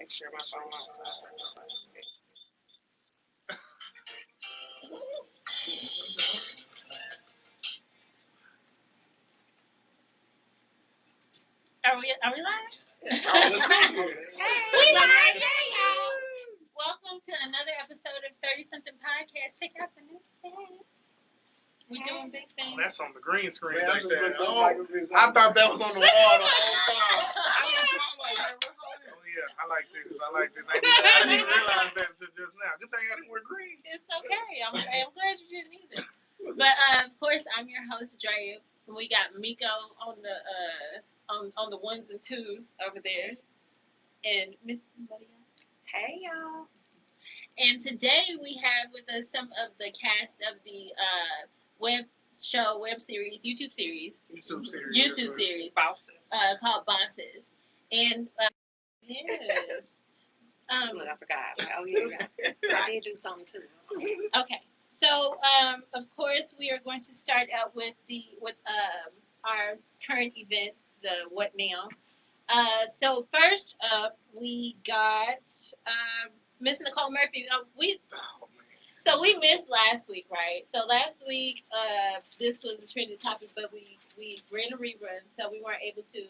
make sure my phone outside. Are we live? Let's go. Hey, we live, y'all. Welcome to another episode of 30 Something Podcast. Check out the new set. We doing big things. Oh, that's on the green screen. Man, Like that. I thought that was on the wall the whole time. Oh yeah, I like this. I didn't even realize that until just now. Good thing I didn't wear green. It's okay. I'm glad you didn't either. But of course, I'm your host, Drea. We got Miko on the ones and twos over there, and Miss somebody else. Hey y'all. And today we have with us some of the cast of the YouTube series, Bawses. called Bawses. And yes. Look, I forgot. Oh yeah, I did do something too. Okay. So of course we are going to start out with our current events, the what now. So first up we got Miss Nicole Murphy. So we missed last week, right? So last week, this was a trending topic, but we ran a rerun, so we weren't able to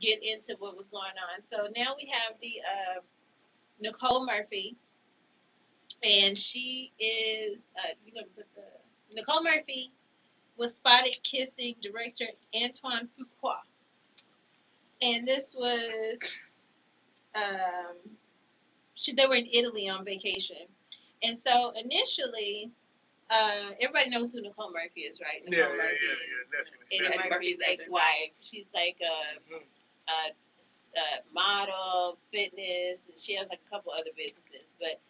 get into what was going on. So now we have the Nicole Murphy, and she is Nicole Murphy was spotted kissing director Antoine Fuqua, and this was they were in Italy on vacation. And so initially, everybody knows who Nicole Murphy is, right? Nicole Murphy is definitely. Eddie Murphy's ex-wife. She's like a model, fitness, and she has like a couple other businesses. But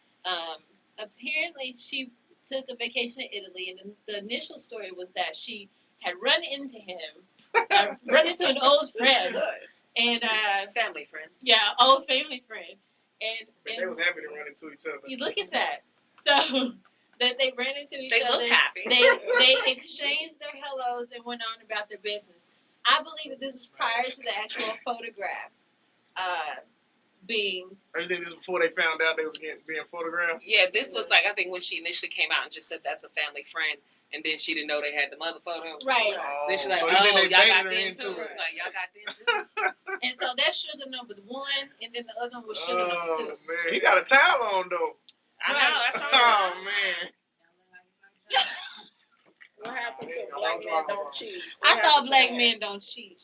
apparently, she took a vacation in Italy, and the initial story was that she had run into him, run into an old friend, and Family friend. yeah, old family friend, and They was happy to run into each other. you look at that. So that they ran into each other. They look happy. They exchanged their hellos and went on about their business. I believe that this is prior to the actual photographs being. I think this is before they found out they was being photographed. Yeah, this was like I think when she initially came out and just said that's a family friend, and then she didn't know they had the mother photos. Right. Then she's like, so oh, then they y'all got baited her them into too. it. Like y'all got them too. And so that's sugar number one, and then the other one was sugar number Oh two. man, he got a towel on though. I know. That's what Oh I'm man. What happened to black men don't cheat? I thought black men don't cheat.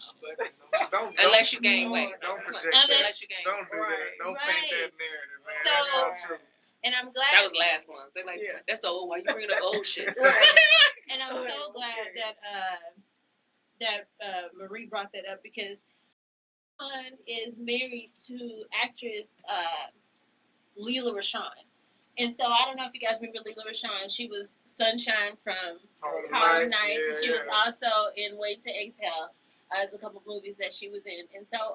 Don't Unless you gain weight. Don't project Unless you gain Don't do that. Don't paint that narrative, man. So- That's not true. And I'm glad. That was last one. They like Yeah. that's old. Why you bringing up old shit? And I'm so glad that Marie brought that up because Sean is married to actress Leela Rashawn. And so I don't know if you guys remember Leela Rashawn. She was Sunshine from Harlem Nights, and she was also in Wait to Exhale. There's a couple of movies that she was in. And so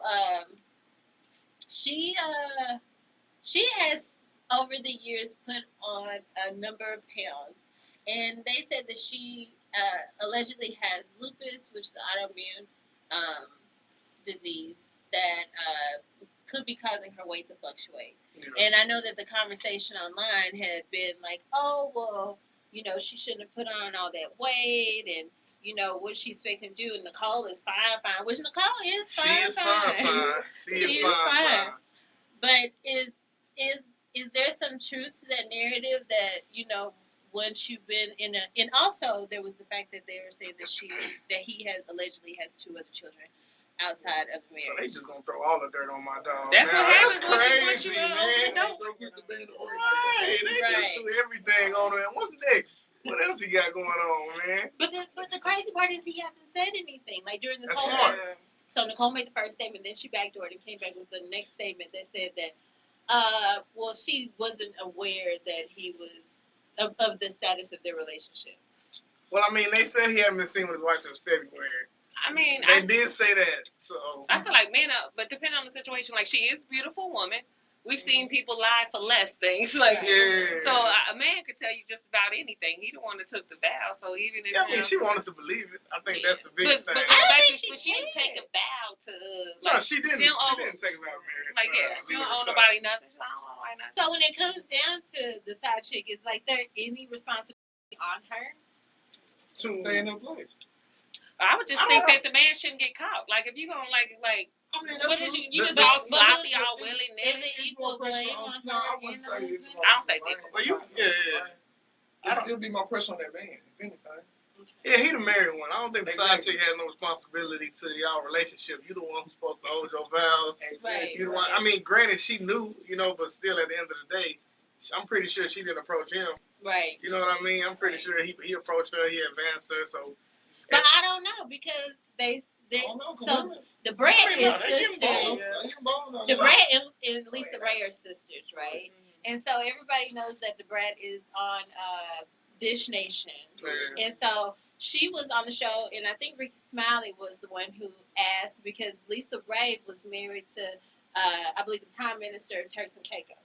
she has over the years put on a number of pounds. And they said that she allegedly has lupus, which is the autoimmune disease that could be causing her weight to fluctuate. Yeah. And I know that the conversation online had been like, oh, well, she shouldn't have put on all that weight, and, what she's expecting to do. And Nicole is fine, which Nicole is fine. She is fine. She is fine. But is there some truth to that narrative that, once you've been and also there was the fact that they were saying that he allegedly has two other children outside of the So marriage. they just gonna throw all the dirt on my dog. That's now. what happens That's once crazy, you man. know. So quick to bang the word. Right, they Right. just threw everything on him. What's next? What else he got going on, man? But the crazy part is he hasn't said anything. Like during this That's whole smart. thing. So Nicole made the first statement, then she backdoored and came back with the next statement that said that well, she wasn't aware that he was of the status of their relationship. Well, I mean, they said he hadn't been seen with his wife since February. I mean, They did say that, so. I feel like men, but depending on the situation, like she is a beautiful woman we've seen people lie for less things. Like, Yeah. so a man could tell you just about anything. He the one that took the vow, so even if Yeah, I mean, she wanted to believe it. I think that's the biggest thing. But I don't back think to, she she didn't take a cared. vow to No, she didn't. She owe- didn't take about marriage. like she don't owe nobody nothing. She don't owe nobody nothing. So when it comes down to the side chick, is like there any responsibility on her? To stay in her place. I would just think that the man shouldn't get caught. Like if you gonna like I mean, what that's is true. you just But- all but sloppy, it's- all it's- willy Is nilly. it It's equal more pressure blame on. on No, her I and wouldn't the say it's husband? more. I don't say it's blame. equal. Well, you, yeah. It'll be more pressure on that man, if anything. Yeah, he the married one. I don't think the side Exactly. chick has no responsibility to y'all relationship. You the one who's supposed to hold your vows. Right. You the one. I mean, granted, she knew, but still, at the end of the day, I'm pretty sure she didn't approach him. Right. You know what I mean? I'm pretty sure he approached her, he advanced her. So But I don't know because they I don't know, 'cause so women- the Brett I mean, is no, they getting sisters. bold. They get bold on The that. Brett and Lisa Ray are sisters, right? And so everybody knows that the Brett is on Dish Nation. yeah. And so she was on the show, and I think Ricky Smiley was the one who asked because Lisa Ray was married to, I believe, the Prime Minister of Turks and Caicos.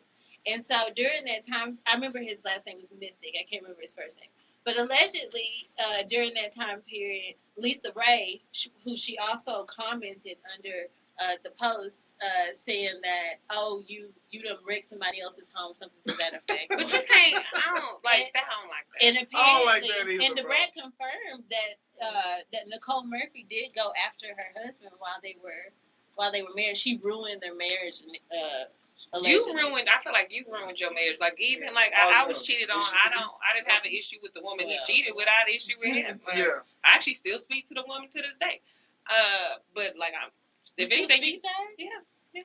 And so during that time, I remember his last name was Mystic. I can't remember his first name. But allegedly, during that time period, Lisa Ray, who she also commented under the post, saying that, oh, you done wrecked somebody else's home, something to that effect. But you can't. I don't like that. I don't like that. And I don't like apparently, that either, and the bro. Brett confirmed that Nicole Murphy did go after her husband while they were married. She ruined their marriage. You Allegedly. ruined. I feel like you ruined your marriage. Like even like I was cheated on. I didn't have an issue with the woman he cheated with. I had an issue with him. Like, Yeah. I actually still speak to the woman to this day. But like if You anything, speak to her? yeah.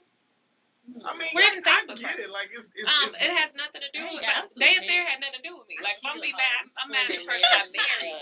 I mean, We're even I Facebook get it. friends. Like it's It has nothing to do I ain't with got their to affair admit. had nothing to do with me. Like if She I'm a be hoe. mad, I'm mad at the person I married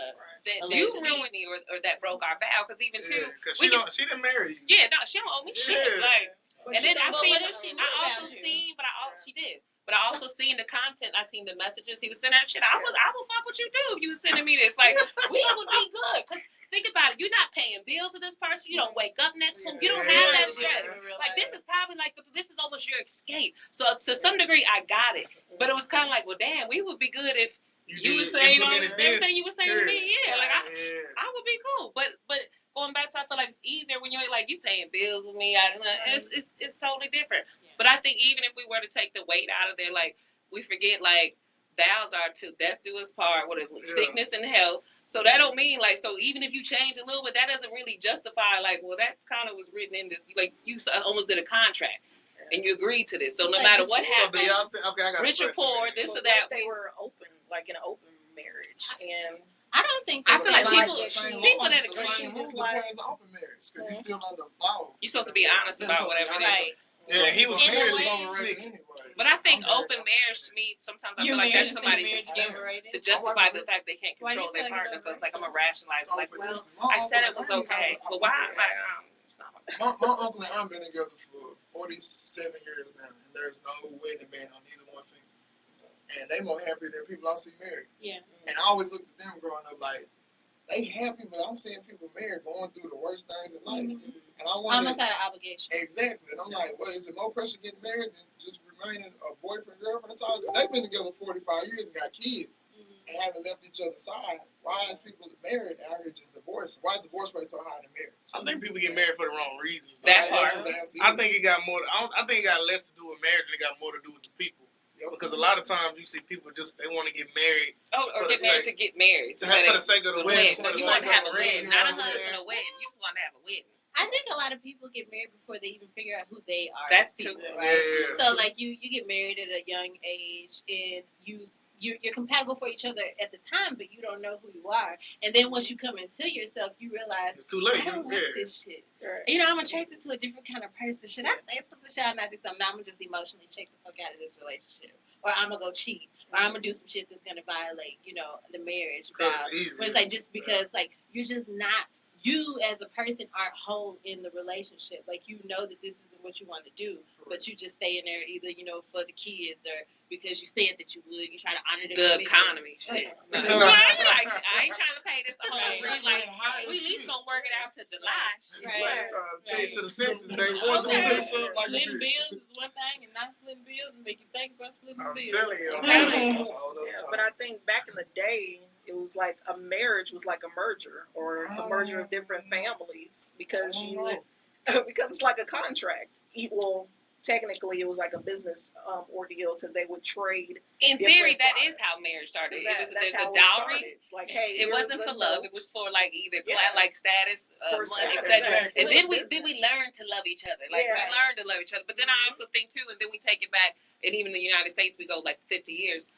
that you allegedly. ruined me or that broke our vow. Because even too, because we she didn't marry you. yeah, no, she don't owe me shit. Yeah. Like. And then I But seen, what if she knew I also about you? seen, but she did. But I also seen the content. I seen the messages he was sending out. Shit, I will fuck with you too if you was sending me this. Like we would be good. Cause think about it, you're not paying bills with this person. You don't wake up next to him. You don't have that stress. Like this is probably like this is almost your escape. So to some degree, I got it. But it was kind of like, well, damn, we would be good if you were saying everything you were saying to me. Yeah, like I would be cool. But going back to, I feel like it's easier when you're like you paying bills with me. It's totally different. Yeah. But I think even if we were to take the weight out of there, like we forget like vows are to death do us part, what is it, sickness and health. So that don't mean like so even if you change a little bit, that doesn't really justify like well that kind of was written in the like you almost did a contract and you agreed to this. So no matter what happens, rich or poor, this or that, They were open, like in an open marriage, and I don't think I feel like people that the agree, same rules apply as open marriage because you're still under law. you're supposed to be honest about whatever it is. right. Yeah, he was In a married way- to Overrated Sneaky. anyway. But I think I'm open married. marriage to me sometimes I Your feel like marriage that's is somebody's marriage excuse overrated. to justify the fact they can't Why do control you their feel like partner. So it's like I'm overrated? gonna rationalize So like, for well, instance, my I said it uncle was and okay, aunt but why? married. Like, it's not okay. My uncle and aunt been together for 47 years now, and there's no wedding band on either one finger. And they more happy than people I see married. Yeah. And I always looked at them growing up like, they happy, but I'm seeing people married going through the worst things in life. Mhm. And I wonder, Almost out of obligation. exactly. And I'm like, well, is it more pressure getting married than just remaining a boyfriend, girlfriend? It's all, they've been together 45 years and got kids and haven't left each other's side. Why is people married out here just divorced? Why is divorce rate so high in marriage? I think people get married for the wrong reasons. That That's part. what the answer I is. think it got more. I think it got less to do with marriage. It got more to do with the people. Yep. Because a lot of times you see people just they want to get married Oh, or For get the married sake- to get married. for So that the sake of the the wedding. wedding. For No, the you sake want to have a of the wedding, ring, not a you know what I'm husband, saying? a wedding. You just want to have a wedding. I think a lot of people get married before they even figure out who they are. That's as people, true. right? Yeah. So like you get married at a young age and you're compatible for each other at the time, but you don't know who you are. And then once you come into yourself, you realize It's too late. I don't like Yeah. this shit. Right. You know, I'm attracted to a different kind of person. Should I say something? Should I not say something? No, I'm gonna just emotionally check the fuck out of this relationship, or I'm gonna go cheat, or I'm gonna do some shit that's gonna violate, the marriage vows. It's easy. But it's like just because like you're just not. You as a person aren't whole in the relationship. Like you know that this isn't what you want to do, but you just stay in there either for the kids or because you said that you would. You try to honor the The commitment. economy, shit. Right. No, I ain't trying to pay this whole Right. rent. Like, we at least gonna work it out to July. Right. Take it to the senses. They Okay. force me to do Splitting something. like a Splitting bitch. bills is one thing, and not splitting bills and make you think about splitting I'm bills. telling you. That's a whole other Yeah, time. but I think back in the day, it was like a marriage was like a merger or a merger of different families because you would, because it's like a contract. Well, technically, it was like a business ordeal because they would trade. In Different theory, that is products. how marriage started. It was That's there's how a it dowry. started. It's like, hey, It here's wasn't a for love. note. It was for like either Yeah. like status, For money, status, etc. exactly. And then we Business. learned to love each other. Like Yeah. we learned to love each other. But then I also think too, and then we take it back, and even in the United States, we go like 50 years.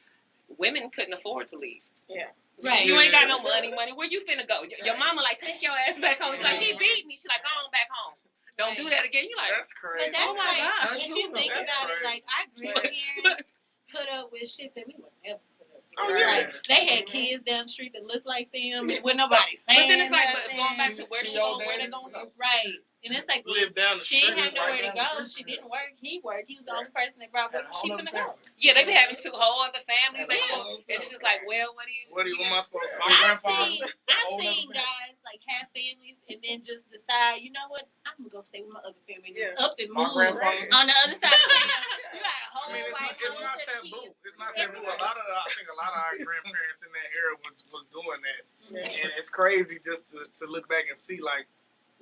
Women couldn't afford to leave. Yeah. Right. You ain't got no money. Where you finna go? Your Right. mama like take your ass back home. He's like he Right. beat me. She like go on back home. Don't do that again. You like That's crazy. But that's Oh my like, God. if you think That's about it, crazy. like our grandparents put up with shit that we would never put up with. Oh, Right. yeah. Like they had kids down the street that looked like them, and with nobody saying But then it's like, but nothing. going back to where To she your going, where they daddy, gonna go. yes. Right, and it's like Live down the she street. didn't have nowhere right to down the go. street She from didn't work. He worked. He was the only person that brought Had food. a She whole finna other go. family. Yeah, they be having two whole other families. They Had a go, whole other and it's just family. like, well, what do you? What do you want my supposed to My I've grandfather, seen, whole I've other seen family. guys like have families and then just decide, you know what, I'm gonna go stay with my other family, and just Yeah. up and My move grandfather. on the other side of town. You got a I whole mean, white it's not house and taboo. kids. It's not taboo. I think a lot of our grandparents in that era was doing that, Yeah. and it's crazy just to look back and see like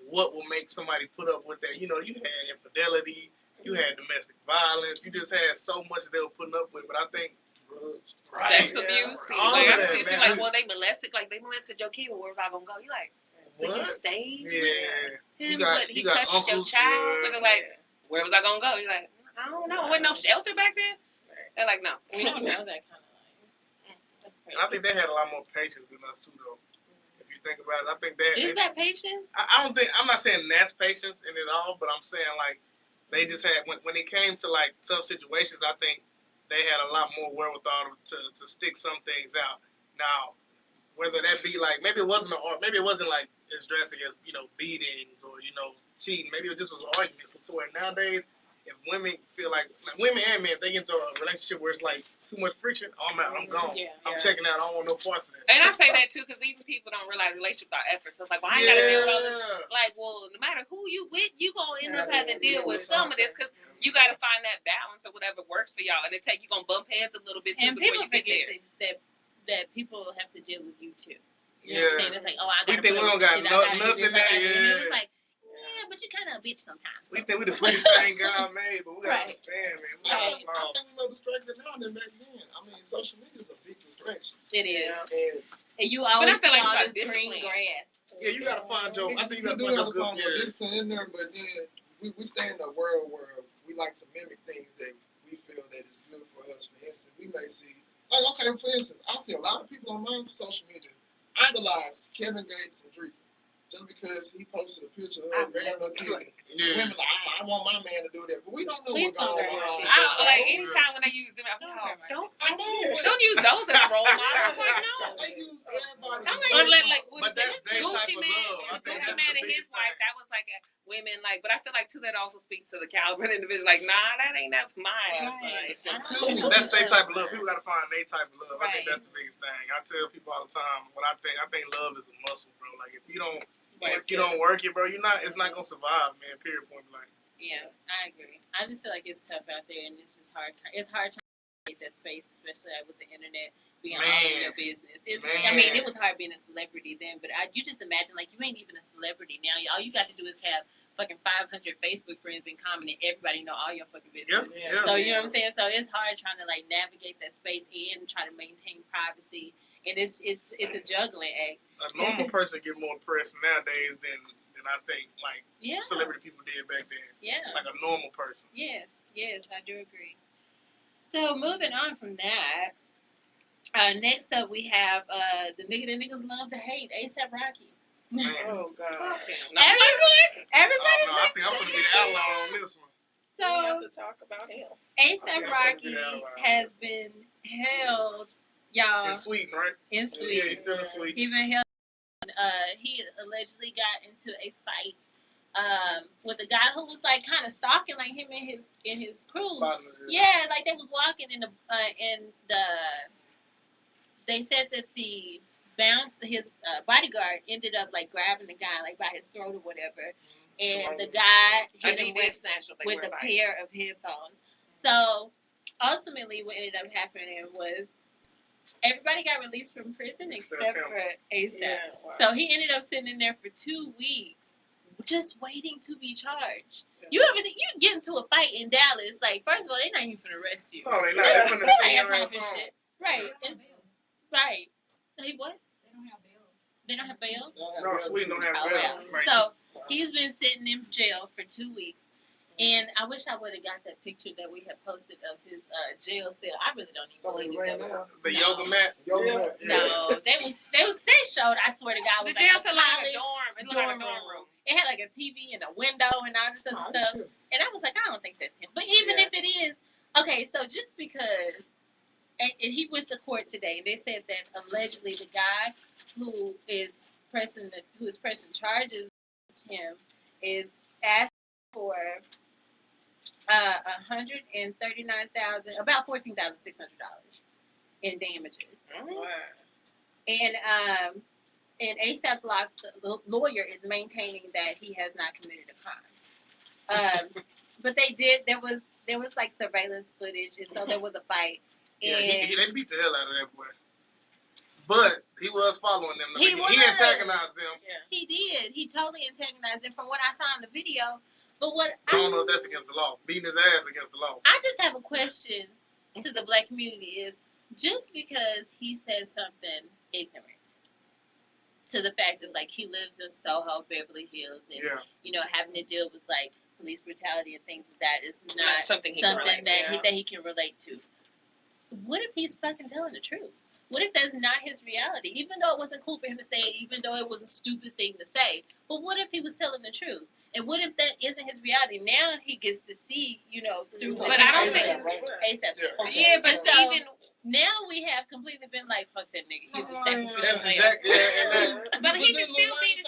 what will make somebody put up with that. You know, you had infidelity, you had domestic violence, you just had so much they were putting up with. But I think Drugs. Sex Yeah. abuse. All Like, of I that, see, man. like, well, they molested your kid. Well, where was I gonna go? You like, so you What? stayed Yeah, with you him, got but he you got touched your uncles. child. But Yeah. they're like, where was I gonna go? You're like, I don't know. Wasn't no shelter back then. They're like, no. We don't know that kind of life. That's crazy. And I think they had a lot more patience than us too, though. If you think about it, I think that. Is that patience? I don't think I'm not saying that's patience in it all, but I'm saying like they just had when it came to like tough situations, I think they had a lot more wherewithal to stick some things out. Now, whether that be like maybe it wasn't like as drastic as beatings or cheating. Maybe it just was arguments. So where nowadays, if women feel like women and men, if they get into a relationship where it's like too much friction, I'm out. I'm gone. Yeah. I'm checking out. I don't want no parts of that. And I say that too because even people don't realize relationships are efforts. So it's like, well, I ain't gotta deal with all this. Like, well, no matter who you with, you gonna end up having to deal with some of this because you gotta find that balance or whatever works for y'all. And you gonna bump heads a little bit too And before people you get there. forget that people have to deal with you too. You Yeah. know what I'm saying? It's like, oh, I We gotta think put we up don't with got shit, I gotta do nothing this, I there, gotta do this. yeah. It's like, yeah, but you kind of a bitch sometimes. We think we the sweetest thing God made, but we gotta Right. understand, man. We I got think we're more distracted now than back then. I mean, social media is a big distraction. It is. And And you But I always feel see like all it's this about green discipline. grass. Yeah, you gotta find your. I think you you gotta do find have your to find good. your Yeah. discipline in there, but then we stay in a world where we like to mimic things that we feel that is good for us. For instance, we may see, like, okay, for instance, I see a lot of people on my social media idolize Kevin Gates and Drake just because he posted a picture of her grabbing her titty. Yeah. Women like, I want my man to do that, but we don't know Please what's going don't on grab behind her that. Like anytime when they use them, I'm like, Don't oh, I know, but don't use those as role models. Like, no. they use everybody. I'm as like, role like, what But is that's it? their Gucci type of Man, love. I think Gucci that's Man the and his biggest wife. thing. That was like a women, like, but I feel like too that also speaks to the caliber of the individual. Like, nah, that ain't that my ass. Right. Like, I Tell me. That's their type of love. People gotta find their type of love. I think Right. that's the biggest thing. I tell people all the time what I think. I think love is a muscle, bro. Like if you don't work it, bro, it's not gonna survive, man. Period. Point blank. Yeah, I agree. I just feel like it's tough out there, and it's just hard. It's hard trying to get that space, especially like with the internet being all in your business. I mean, it was hard being a celebrity then, but you just imagine like you ain't even a celebrity now. All you got to do is have fucking 500 Facebook friends in common, and everybody know all your fucking business. Yeah. So you know what I'm saying? So it's hard trying to like navigate that space and try to maintain privacy, and it's a juggling act. A normal person get more press nowadays than I think like Yeah. celebrity people did back then. Yeah. Like a normal person. Yes, I do agree. So moving on from that, next up we have the niggas love to hate, A$AP Rocky. Man. Oh God. Everybody's I think I'm gonna be the outlaw on this one. We have so to talk about him. A$AP Rocky has been held, y'all, In Sweden, right? in Yeah, Sweden. he's still in Sweden. He been held. He allegedly got into a fight with a guy who was like kind of stalking like him and his crew. Partners, Yeah, like they was walking in the they said that his bodyguard ended up like grabbing the guy like by his throat or whatever, and the guy hit him with a pair of headphones. So ultimately, what ended up happening was everybody got released from prison except for ASAP. Yeah, wow. So he ended up sitting in there for 2 weeks, just waiting to be charged. Yeah. You ever think you get into a fight in Dallas? Like, first of all, they're not even finna arrest you. No, they not. They They're finna don't send have your time ass for home. shit. Right. It's, right. Say what? They don't have bail. No, Sweden don't have Oh, bail. yeah. Right. So he's been sitting in jail for 2 weeks. And I wish I would have got that picture that we had posted of his jail cell. I really don't even believe that was. The No. yoga mat. No, they showed. I swear to God, The was jail like cell a like a college dorm. It looked like a dorm room. It had like a TV and a window and all this other stuff. And I was like, I don't think that's him. But even if it is, okay. So just because, and he went to court today, and they said that allegedly the guy who is pressing charges against him is asked for $139,000, about $14,600 in damages. Wow. And ASAP's lawyer is maintaining that he has not committed a crime. But there was like surveillance footage, and so there was a fight. Yeah, And they beat the hell out of that boy. But he was following them. He He was. antagonized them. he did. He totally antagonized him from what I saw in the video. But what I don't know if that's against the law. Beating his ass against the law. I just have a question to the black community is just because he said something ignorant to the fact of like he lives in Soho, Beverly Hills, and you know having to deal with like police brutality and things like that is not something that he can relate to. What if he's fucking telling the truth? What if that's not his reality? Even though it wasn't cool for him to say it, even though it was a stupid thing to say, but what if he was telling the truth? And what if that isn't his reality? Now he gets to see, you know, through But I don't think ASAP. Yeah, but so, even now we have completely been like, fuck that nigga. He's the sacrificial That's lamb. exactly. but he can still be the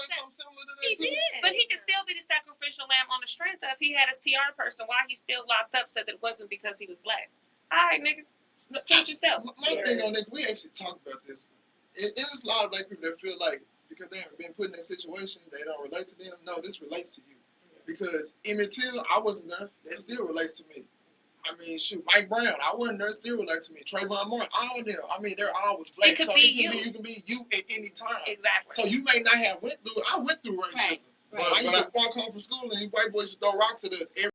He did. But he can still be the sacrificial lamb on the strength of he had his PR person. Why he's still locked up said that it wasn't because he was black. All right, nigga. Suit yourself. My thing on this, we actually talked about this. There's a lot of black people that feel like because they haven't been put in that situation, they don't relate to them. No, this relates to you. Because Emmett Till, I wasn't there. That still relates to me. I mean, shoot, Mike Brown, I wasn't there. Still relates to me. Trayvon Martin, all of them. I mean, they're always black. It could so be you can be you at any time. Exactly. So you may not have went through. I went through racism. Right. I used to walk home from school and these white boys used to throw rocks at us every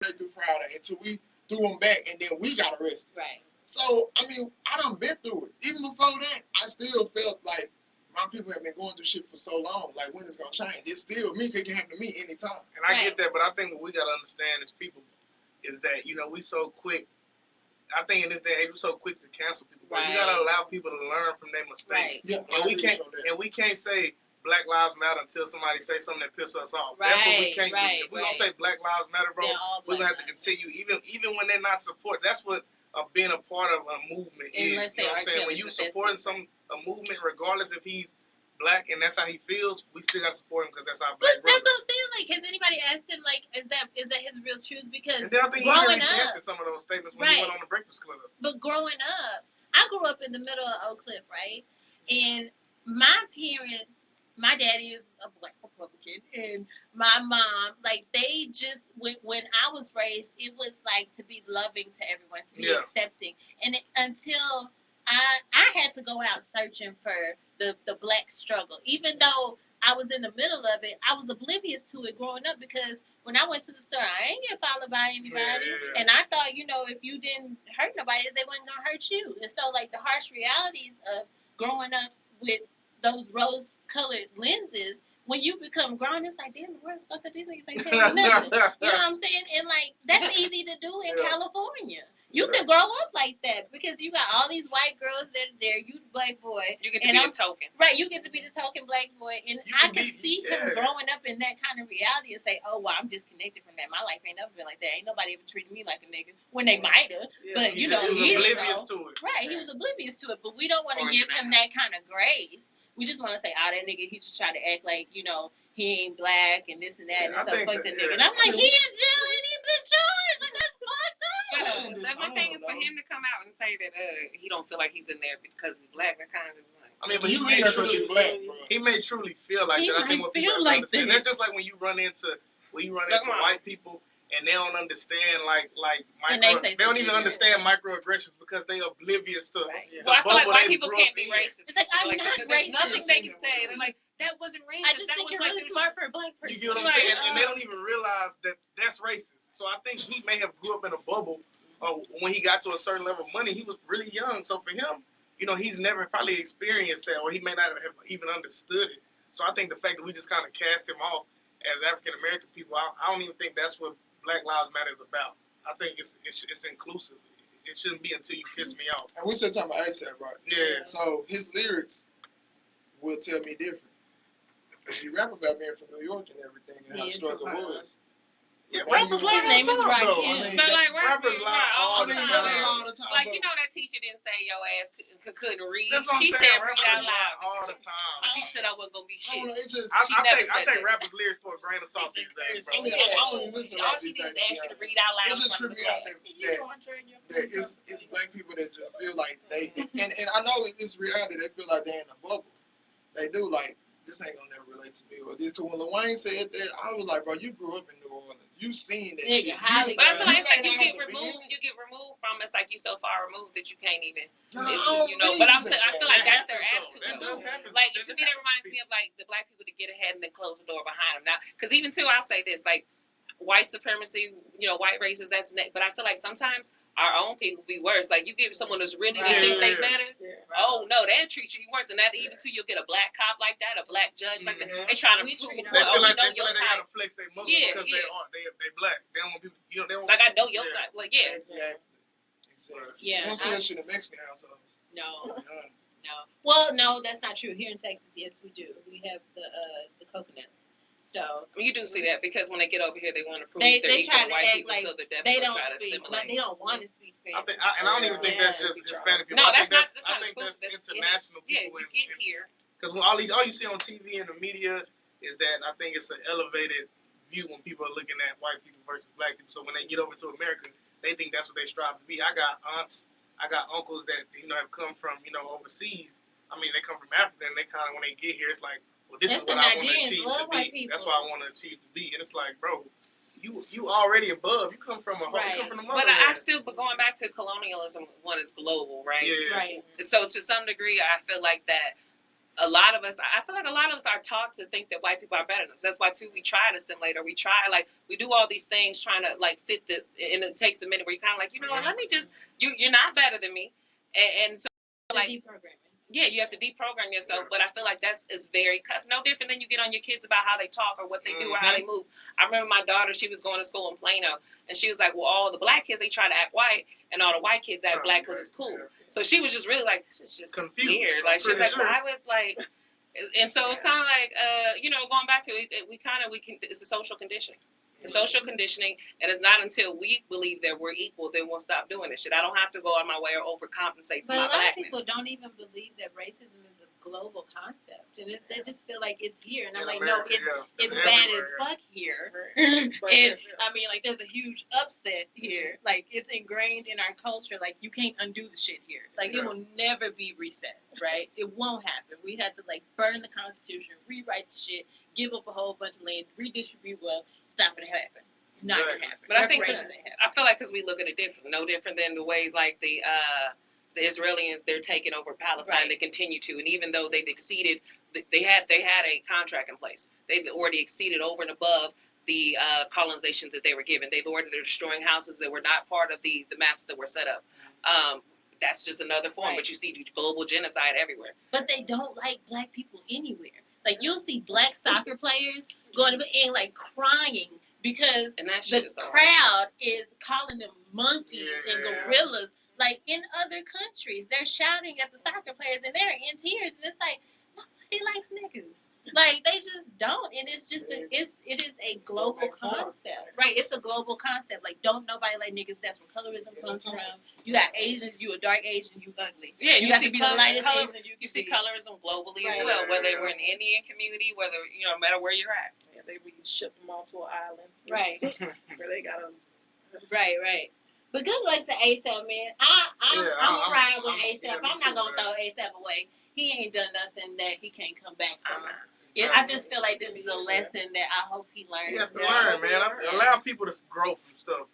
day through Friday until we threw them back and then we got arrested. Right. So, I mean, I done been through it. Even before that, I still felt like my people have been going through shit for so long. Like, when it's going to change? It's still me. It can happen to me anytime. And I get that, but I think what we got to understand as people is that, you know, we so quick. I think in this day and age, we're so quick to cancel people. But we got to allow people to learn from their mistakes. Right. Yeah, And we can't say Black Lives Matter until somebody say something that pisses us off. That's what we can't do. If we're going to say Black Lives Matter, bro, we're going to have to continue. Even when they're not support, that's what being a part of a movement is. You know what I'm saying? When you supporting a movement, regardless if he's black and that's how he feels, we still got to support him because that's our black But brother. that's what I'm saying. Like, has anybody asked him, like, is that his real truth? Because And then I think he growing really up, recanted some of those statements when he went on the Breakfast Club. but growing up, I grew up in the middle of Oak Cliff, right? And my parents, my daddy is a black Republican, and my mom, like, they just, when I was raised, it was like to be loving to everyone, to be accepting. And until I had to go out searching for the black struggle, even though I was in the middle of it, I was oblivious to it growing up because when I went to the store, I ain't get followed by anybody. And I thought, you know, if you didn't hurt nobody, they wasn't going to hurt you. And so, like, the harsh realities of growing up with those rose-colored lenses, when you become grown, it's like, damn, the world's fucked up. These niggas ain't telling me nothing. You know what I'm saying? And, like, that's easy to do in California. You can grow up like that because you got all these white girls that are there. You the black boy. You get to be the token. Right, you get to be the token black boy. And I can see him growing up in that kind of reality and say, oh, well, I'm disconnected from that. My life ain't never been like that. Ain't nobody ever treated me like a nigga. When they might have. But, you know, he was oblivious to it. Right, he was oblivious to it. But we don't want to give him that kind of grace. We just want to say, that nigga, he just tried to act like, you know, he ain't black and this and that, Yeah, and I so think fuck that- the nigga. yeah. And I'm like, he in jail and he been charged. Like that's fucked up. But Man, the this my thing is for though. him to come out and say that he don't feel like he's in there because he's black. That kind of like. I mean, But but you he in may there because truly, you black, bro. he may truly feel like He that. I think might what people feel have to like understand. that. That's just like when you run into Come on. white people and they don't understand like And they micro. say They don't something even understand different. microaggressions because they oblivious to Right. the Well, I feel like bubble white they people grew can't up be in. racist. It's like, I'm like, not there's racist. nothing they can say. They're like, that wasn't racist. I just that think was you're like really this. smart for a black person. You get what I'm Like, saying? And they don't even realize that that's racist. So I think he may have grew up in a bubble. When he got to a certain level of money, he was really young. So for him, he's never probably experienced that, or he may not have even understood it. So I think the fact that we just kind of cast him off as African American people, I don't even think that's what Black Lives Matter is about. I think it's inclusive. It shouldn't be until you piss me off. And we still talking about ASAP, right? Yeah. So his lyrics will tell me different. If he rap about being from New York and everything and how He the is struggle from Harlem. was. Yeah, Why rappers you- lie His name all is the time, though. Rakim. I mean, But like rappers lie all the I mean, time. really all the time. Like, but- you know that teacher didn't say your ass couldn't read. That's what I'm She saying. said read Rappers out lie loud. all the time. She said I wasn't gonna be I shit. don't know, it just. She never I said take that. rappers' lyrics for a grain of salt these days, bro. I mean, I don't even listen to All rap she these did is days, ask you to to be read out loud. It just in tripped front me of out the that it's black people that just feel like they and I know in this reality they feel like they're in a bubble. They do, like, this ain't gonna never relate to me or this. Cause when Lil Wayne said that, I was like, bro, you grew up in New Orleans, you seen that Nigga, shit. Hollywood. But I feel like it's like may you not get have to be in removed. it. You get removed from. It's like you so far removed that you can't even. No, it's, I don't you know. But I'm believe saying I that. feel like That that's their happens, attitude. though. That does happen. Like to me, that reminds me of like the black people that get ahead and then close the door behind them. Now, because even too, I'll say this: like white supremacy, white races. That's but I feel like sometimes our own people be worse. Like you give someone who's really Right. they think they Yeah. better. Yeah. Oh no, they'll treat you worse, and that even too, you'll get a black cop like that, a black judge like that. Mhm. They trying to We prove, treat They them oh, feel we like know they your gotta type. flex their muscle Yeah, because yeah. they black. They don't want people. They don't. It's like I know your Yeah. type. Like yeah, Exactly. Yeah, You don't see that shit in Mexican households. No, Yeah. no. Well, no, that's not true. Here in Texas, yes, we do. We have the coconuts. So I mean, you do see that because when they get over here, they want to prove They- they're they equal try to to white act people, like so they're they definitely don't try to speak. assimilate. They don't want to speak Spanish. I think, and I don't even think that's just Hispanic people. No, I think that's I not think that's exclusive. That's international Yeah, people. you get here. Because all you see on TV and the media is that I think it's an elevated view when people are looking at white people versus black people. So when they get over to America, they think that's what they strive to be. I got aunts, I got uncles that have come from overseas. I mean, they come from Africa, and they kind of when they get here, it's like, well, this That's is what the I want to Nigerians achieve love to white be. people. That's what I want to achieve to be. And it's like, bro, you already above. You come from you Right. come from the But motherland. I still, but going back to colonialism, one is global, right? Yeah. Right. So to some degree, I feel like that a lot of us are taught to think that white people are better than us. That's why too we try to assimilate, or we do all these things trying to like fit and it takes a minute where you kind of like, what, let me just, you're not better than me. And so like, Deprogramming. yeah, you have to deprogram yourself, but I feel like that's no different than you get on your kids about how they talk or what they do or how they move. I remember my daughter, she was going to school in Plano, and she was like, well, all the black kids, they try to act white, and all the white kids act black because it's cool. So she was just really like, this is just Confused. weird. Like, she was like, Pretty sure. why would, like, and so it's kind of like, going back to it, it's a social conditioning. The social conditioning, and it's not until we believe that we're equal then we'll stop doing this shit. I don't have to go on my way or overcompensate for But a my lot of blackness. people don't even believe that racism is a global concept, and they just feel like it's here. And I'm In like, America, no, it's yeah. bad Everywhere, as yeah. fuck here. But And it's- I mean, like, there's a huge upset here. Like, it's ingrained in our culture. Like, you can't undo the shit here. Like, Yeah. it will never be reset, right? It won't happen. We have to like burn the Constitution, rewrite the shit, give up a whole bunch of land, redistribute wealth. It's not gonna happen. It's not gonna happen. But I think Reparations ain't I feel like because we look at it different, no different than the way like the Israelis, they're taking over Palestine. Right. They continue to, and even though they've exceeded, they had a contract in place. They've already exceeded over and above the colonization that they were given. They've already they're destroying houses that were not part of the maps that were set up. That's just another form, Right. but you see global genocide everywhere. But they don't like black people anywhere. Like, you'll see black soccer players going to and like crying because And that the shit is so crowd is calling them monkeys and Yeah. gorillas. Like, in other countries, they're shouting at the soccer players and they're in tears, and it's like, nobody likes niggas. Like they just don't, and it's just it is a global concept, right? It's a global concept. Like don't nobody like niggas. That's where colorism comes from. You got Asians, you a dark Asian, you ugly. Yeah, you have to be the lightest Asian. You see colorism globally as Right. well, whether we're in the Indian community, whether no matter where you're at. Yeah, they be shipped them all to an island. Right, Where they gotta. right. But good luck to ASAP, man. I'm gonna ride with ASAP. I'm not gonna throw ASAP away. He ain't done nothing that he can't come back from. Yeah, I just feel like this is a lesson that I hope he learns. He has to learn, man. Allow people to grow from stuff.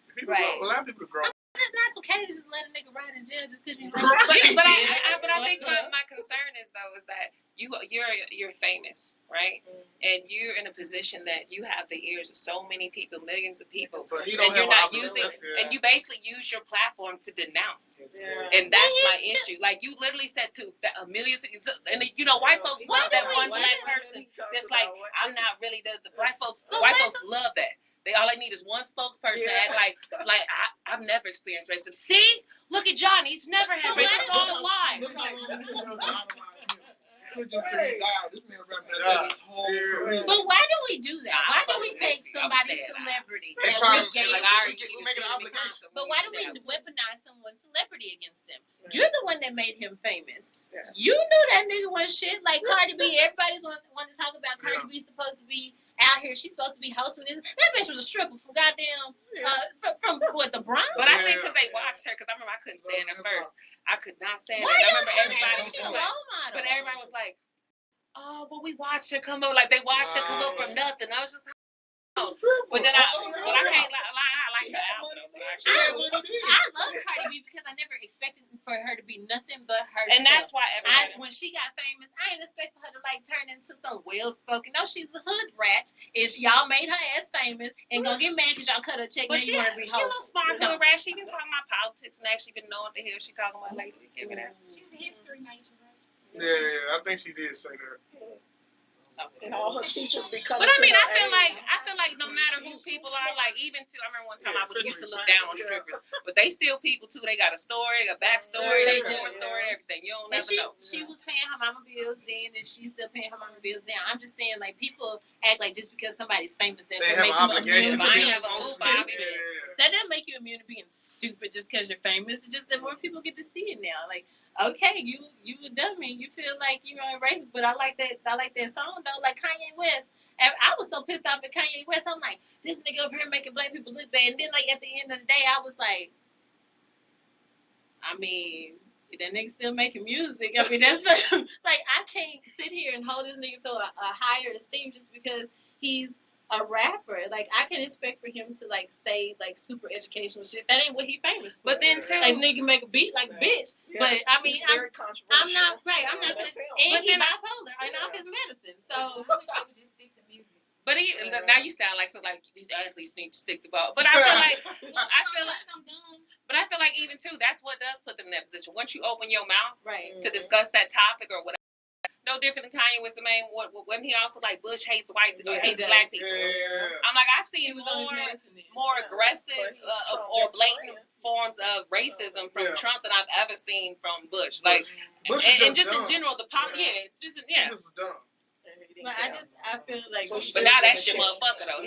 Allow people to grow. It's not okay to just let a nigga ride in jail just because you. But I think my concern is that you're famous, right? And you're in a position that you have the ears of so many people, millions of people, and you're not using, and you basically use your platform to denounce, and that's my issue. Like you literally said to millions, and white folks love that one black person. That's like I'm not really the white folks. White folks love that. All I need is one spokesperson to act like I've never experienced racism. See, look at Johnny. He's never had racism. It's all a lie. Look how long it took us to analyze him. It took him to his dial. This man represented his whole career. But why do we do that? Why do we take somebody's celebrity that we gave? But why do we weaponize someone's celebrity against them? You're the one that made him famous. You knew that nigga wasn't shit. Like Cardi B, everybody's want to talk about Cardi B supposed to be out here. She's supposed to be hosting this. That bitch was a stripper from goddamn from what, the Bronx. But I think because they watched her, because I remember I couldn't stand her first. I could not stand her. Why I y'all remember trying everybody to was make like, role model? but everybody was like, oh, but we watched her come up. Like they watched her come up from nothing. I was just. But then I can't lie. I like her album. I love Cardi B because I never expected for her to be nothing but herself. And that's why when she got famous, I didn't expect for her to like turn into some well-spoken. No, she's a hood rat. If y'all made her ass famous and gonna get mad because y'all cut her check, but she want to be a little smart hood rat. She been talking about politics and actually been knowing what the hell she talking about lately. Give me that. She's a history major, right? Yeah, I think she did say that. And all her teachers be coming. But I mean, to I her feel like no matter who people are, like even too. I remember one time I used to look down on strippers, but they still people too. They got a story, a backstory, they forward story, everything. You don't never know. She was paying her mama bills then, and she's still paying her mama bills now. I'm just saying, like people act like just because somebody's famous that makes them immune to being stupid. That doesn't make you immune to being stupid just because you're famous. It's just that more people get to see it now. Like, okay, you a dummy. You feel like you're a racist, but I like that song though. Like Kanye West. And I was so pissed off at Kanye West. I'm like, this nigga up here making black people look bad. And then like at the end of the day, I was like, I mean, that nigga still making music. I mean, that's like I can't sit here and hold this nigga to a higher esteem just because he's a rapper. Like I can expect for him to like say like super educational shit. That ain't what he famous for. But then too, like nigga make a beat like bitch. Yeah, but I mean, I'm not right. I'm not gonna. And he bipolar and off his medicine. So I wish they would just stick to music. but now you sound like these athletes need to stick to ball. But I feel like But I feel like even too, that's what does put them in that position. Once you open your mouth to discuss that topic or whatever. No different than Kanye was the main. When he also like Bush hates white people, hates black people. I'm like I've seen more aggressive or blatant forms of racism from Trump than I've ever seen from Bush. Like Bush and just dumb. in general, the pop He just dumb. But I feel like. But now that shit motherfucker though.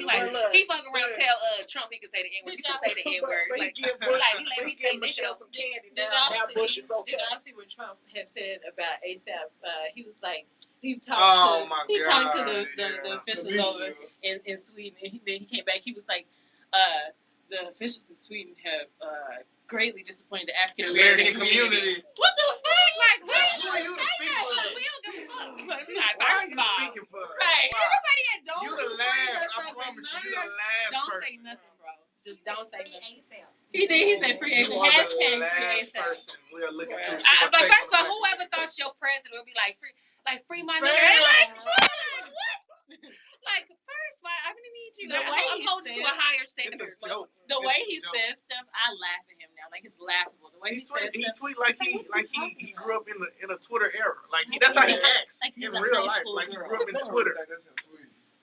He fucking around tell Trump he can say the N word. He can say the N word. But Like he let me say Michelle some candy. Did Now Bush is okay. y'all see what Trump had said about ASAP? He was like, he talked to the officials over in Sweden, and then he came back. He was like, the officials in Sweden have greatly disappointed the African American community. What the fuck? Like, Who are you to speak for? We don't give a fuck. Why are you speaking for us? Right. Everybody had don't You the last, I promise you, the last Don't person. say nothing, bro. Just don't say Free nothing. ASAP. He did. He said free You ASAP. are Hashtag the free last ASAP. person we're looking to. Like first of all, whoever thought your president would be like free my nigga? Like what? Like first, I really need you. I'm holding to a higher standard. It's a joke. The way he says stuff, I laugh at him now. Like it's laughable. The way he says He stuff. tweet like he grew up in a Twitter era. Like that's how he acts Like he's in a real high life. school Like he girl. grew up in Twitter.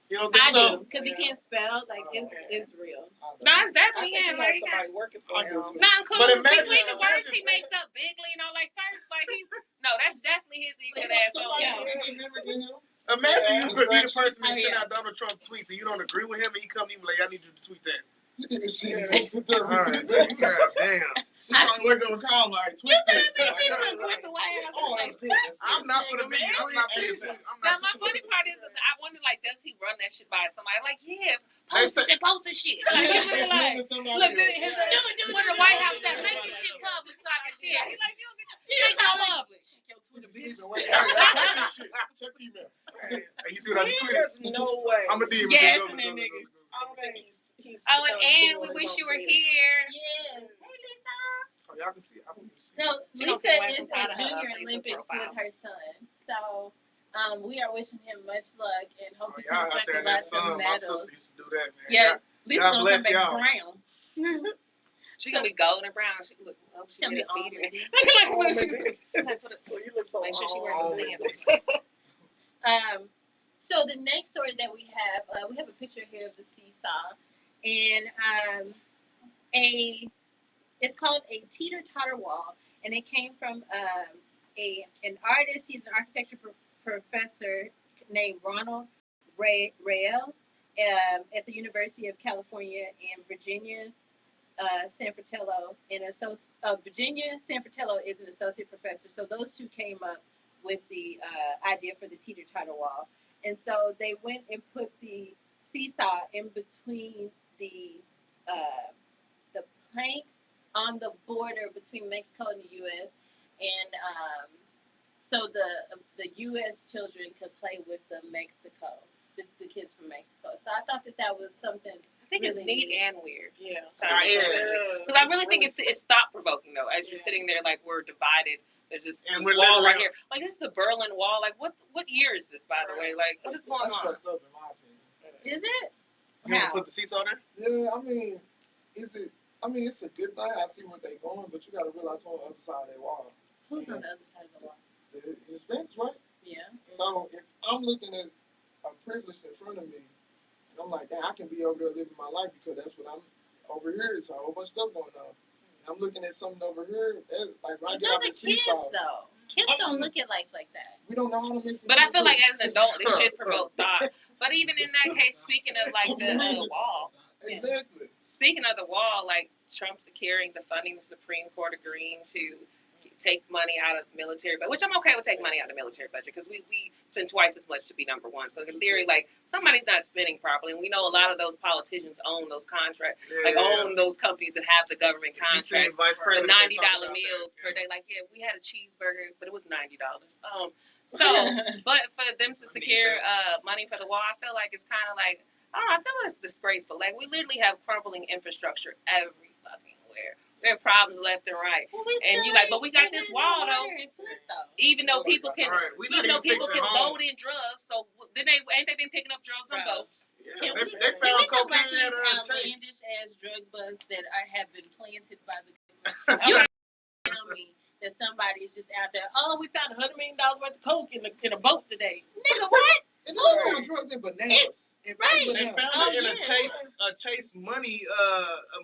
You know, I so, do, because he can't spell. Like it's real. No, it's definitely I him. think he Like, has somebody working for him. not including But between the words imagine- he makes up bigly and all like first. Like he's no, that's definitely his ego ass on. Somebody remember him? Imagine you could be the person that Oh, send yeah. out Donald Trump tweets and you don't agree with him and he come to you like, I need you to tweet that. Sit there All and right, tweet that. God damn. He probably wake up and call like, tweet You this. better be Like, trying to go the White House. oh, that's good. That's good. I'm not gonna be. I'm not being. I'm Now not. my funny part is that I wonder, like, does he run that shit by somebody? Like, yeah, They post say- it, post it, shit. Like, It's he him like, and somebody look, else. then his when the White House said, make this shit public so I can share. He's like, you don't make this public. Check your Twitter, bitch. Check this shit. Check the email. Hey, you see what I just tweeted? There's no way. I'm a DM. Yes, Go, go, that go, nigga. go, go, I go, don't go. think he's Oh, and Ann, we wish you were here. Yes. Hey, Lisa. Oh, y'all can see. I don't even see. No, She don't Lisa care is what's inside at of her Junior Facebook Olympics profile. with her son. So we are wishing him much luck and hope Oh, he y'all comes out back there with in that lots sun. of My medals. sister used to do that, man. Yeah, Lisa God gonna bless come back y'all. brown. She's gonna be golden brown. She look, oh, she's She'll be gonna feed her. almond. Look at Oh, my well, you look so Make sure she wears old. some sandals. So the next story that we have a picture here of the seesaw, and it's called a teeter-totter wall, and it came from an artist. He's an architecture professor named Ronald Rael at the University of California in Virginia. San Fratello, Virginia San Fratello is an associate professor. So those two came up with the idea for the teeter-totter wall, and so they went and put the seesaw in between the planks on the border between Mexico and the U.S. and so the U.S. children could play with the kids from Mexico. So I thought that was something. I think it's really neat and weird. Yeah. Because I really think it's thought provoking though. As you're sitting there, like we're divided. There's this And this we're wall right literally- here. Like this is the Berlin Wall. Like what year is this, by the way? Like what is going That's on? fucked up in my opinion. Is it? You want How? to put the seesaw there? Yeah, I mean, it's a good thing. I see what they're going, but you got to realize on the other side of that wall, Who's on the other side of the wall? the Hispanics, right? Yeah. So if I'm looking at a privilege in front of me, and I'm like, damn, I can be over there living my life because that's what I'm over here. It's a whole bunch of stuff going on. And I'm looking at something over here. That's like when I But get off those the are kids seesaw, though. Kids don't look at life like that. we don't know how to mix it. But I feel like as an adult, it should provoke thought. But even in that case, speaking of like the wall, Exactly. speaking of the wall, like Trump securing the funding, the Supreme Court agreeing to take money out of the military budget, which I'm okay with taking money out of the military budget because we spend twice as much to be number one. So in theory, like somebody's not spending properly, and we know a lot of those politicians own those contracts, like own those companies that have the government You seen contracts. Vice The President $90 talk about meals that, per yeah. day. Like, yeah, we had a cheeseburger, but it was $90. So, but for them to secure money for the wall, I feel like it's kind of like, I don't know, I feel it's disgraceful. Like, we literally have crumbling infrastructure every fucking where. We have problems left and right. Well, we And still you like, but ain't we got getting this no wall, water though. in Flint, though. Even though people can, Right. We not even though even people fixing can home. load in drugs, so then ain't they been picking up drugs on Right. boats? Yeah, Can they, we, they can found we talk about cocaine these at Chase. outlandish ass drug busts that have been planted by the government? You can't tell me that somebody is just out there. Oh, we found $100 million worth of coke in a boat today. Nigga, what? And they're doing drugs in bananas. Right. They Bananas. found it in yeah. a Chase money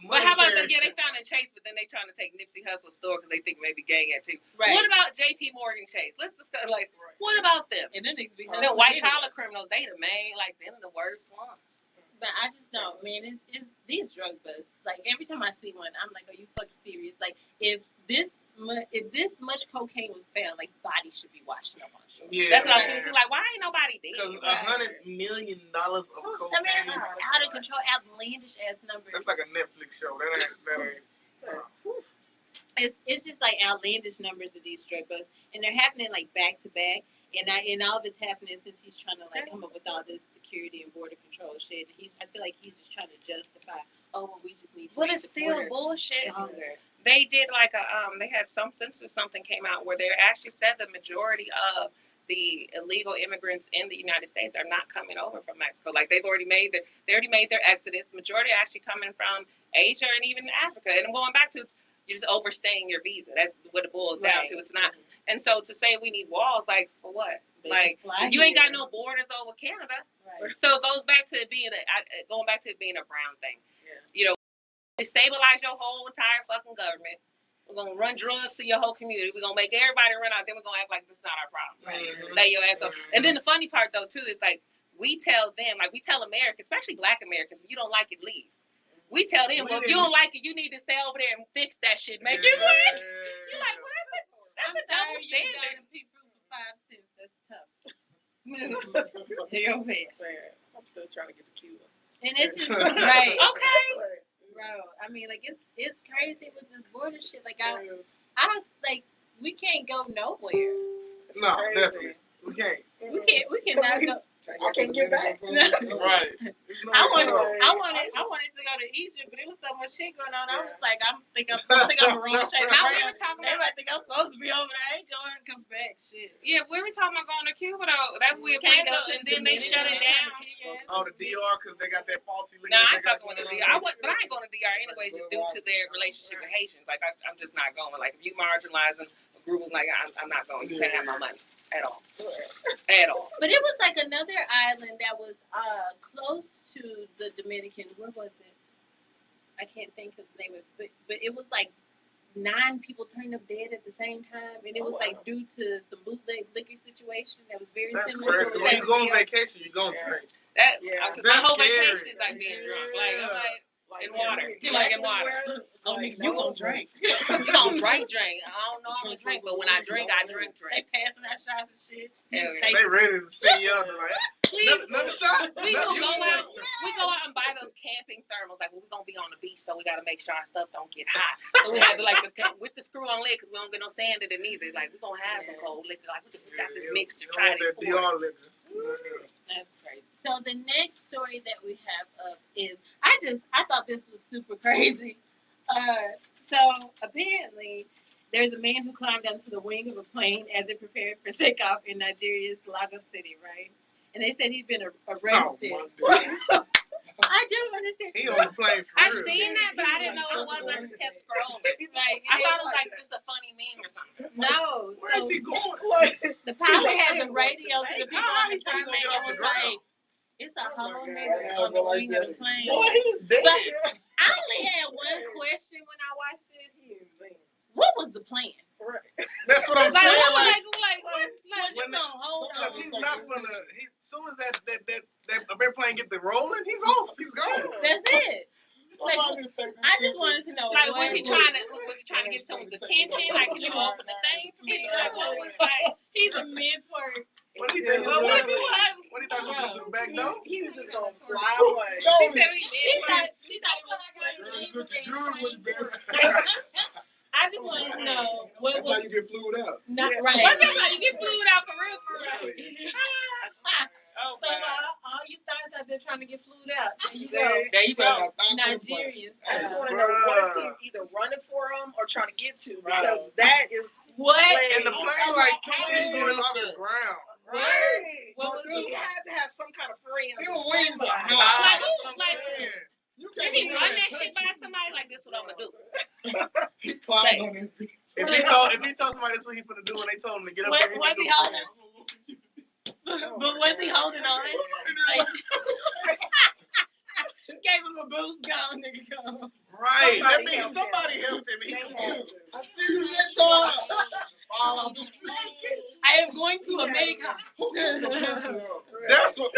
But how about carrier. they found in Chase, but then they trying to take Nipsey Hussle's store because they think maybe gang activity. Right. What about J.P. Morgan Chase? Let's discuss, like, what about them? And then niggas be The white collar criminals, they the main, like, them the worst ones. But I just don't, man. It's these drug busts. Like every time I see one, I'm like, are you fucking serious? Like if this much cocaine was found, like bodies should be washing up on shore. Yeah, That's what I was thinking. Like, why ain't nobody Because dead? $100 million of cocaine. I mean, it's out of control, outlandish ass numbers. That's like a Netflix show. That ain't. It's just like outlandish numbers of these drug busts, and they're happening like back to back. And all of it's happening since he's trying to like come up with all this security and border control shit. I feel like he's just trying to justify. Oh, well, we just need to. But make it's the still border bullshit. stronger. They did like they had some census something came out where they actually said the majority of the illegal immigrants in the United States are not coming over from Mexico. Like they've already made their exodus. Majority are actually coming from Asia and even Africa. And going back to you're just overstaying your visa. That's what it boils down to. It's not. And so to say we need walls, like for what? They Like just fly you ain't got here. no borders over Canada. Right. So it goes back to it being a brown thing. Yeah. You know, they stabilize your whole entire fucking government. We're gonna run drugs to your whole community. We're gonna make everybody run out. Then we're gonna act like this is not our problem. Mhm. Lay your ass up. And then the funny part though too is like we tell them, like we tell Americans, especially Black Americans, if you don't like it, leave. We tell them, well, if you don't like it, you need to stay over there and fix that shit. Make you leave. You're like, well, that's a double standard. People for 5 cents. That's tough. You're over here. Man, I'm still trying to get the Cuba. And this is right. Okay. Bro, I mean, like it's crazy with this border shit. Like I It's don't like we can't go nowhere. No, crazy. definitely. We can't. We cannot go. I can't get back. Right. I wanted to go to Egypt, but it was so much shit going on. I was like, I think I'm wrong. Now we were talking about, Everybody think I'm supposed to be over there. I ain't going to come back. Shit. yeah, we were talking about going to Cuba though. That's weird. Can't go And then they shut it down. Oh, the DR because they got that faulty link. No, I that ain't they got fucking with the going DR. on. But I ain't going to DR anyways, just due to their relationship with Haitians. Like I'm just not going. Like if you marginalizing a group, like I'm not going. You can't have my money at all. At all. But it was like another island that was close to the Dominican. Where was it? I can't think of the name of it, but it was like 9 people turned up dead at the same time, and it was like due to some bootleg liquor situation that was very That's similar. crazy. to When you go on the vacation, you gonna drink. That Yeah. my whole That's scary. vacation is like being drunk. Like I'm like. Like, In water. exactly Like in water. where- Oh, like, nigga, you no. gonna drink. You gonna drink. I don't know I'm gonna drink, but when I drink, I drink. They passing out shots and shit. Hell yeah. Take They ready to see you up. They're like, Please, another shot? we No, will you go want out. it. We go out and buy those camping thermals. Like, well, we're gonna be on the beach, so we gotta make sure our stuff don't get hot. So we have to like with the screw on lid because we don't get no sand in it either. Like we're gonna have some cold liquor. Like we got this mixture. You Try want it. that DR liquor. That's crazy. So the next story that we have up is I thought this was super crazy. So apparently there's a man who climbed onto the wing of a plane as it prepared for takeoff in Nigeria's Lagos City, right? And they said he'd been arrested. Oh, I don't understand. he on the plane for I real. seen that, but I didn't know what it was. I just kept scrolling. Like, I thought it was like just a funny meme or something. no. Where is So he going? the pilot has a radio to the people on the He's gonna tarmac. get It off the was ground. like, it's a Oh my whole God. nigga on the wing of the plane. Boy, he's dead. I only had one question when I watched this. He is mean. What was the plan? Right. That's what I'm Like, saying. what, Like, what? What you when gonna hold because on? he's not gonna. As soon as that airplane get the rolling, he's off. He's gone. That's it. Like, I just wanted to know. Like, what was he trying to get someone's attention? Like, can you open the thing for me? Like, what was like? He's a mid-twerk. What do you think? Well, what if he What was? do you think will come through the back door? He was just gonna fly away. She said he She did. thought it was I just wanted to know what That's how was you get flued out. not Yeah. right. What's that like? You get flued out for real, for real. Oh, So all you thoughts out there trying to get flued out. There you go. There you go. Nigerians. I just want to know what is he either running for him or trying to get to, because that is What? And the plane like can't get off the ground. right. What was He had to have some kind of friend. His wings are somebody. high. Like, Man, You did can't he even run that touch shit by it. somebody? Like, this what I'm gonna do. He climbed on his feet. if he told somebody that's what he finna do and they told him to get up What there, was he holding? But was he holding on? Like, gave him a boost, go, nigga, go. Right. That Somebody means helped somebody him. helped him. He I see you get tired. Fall off the plane. I am going to America. Who took the picture of? That's what.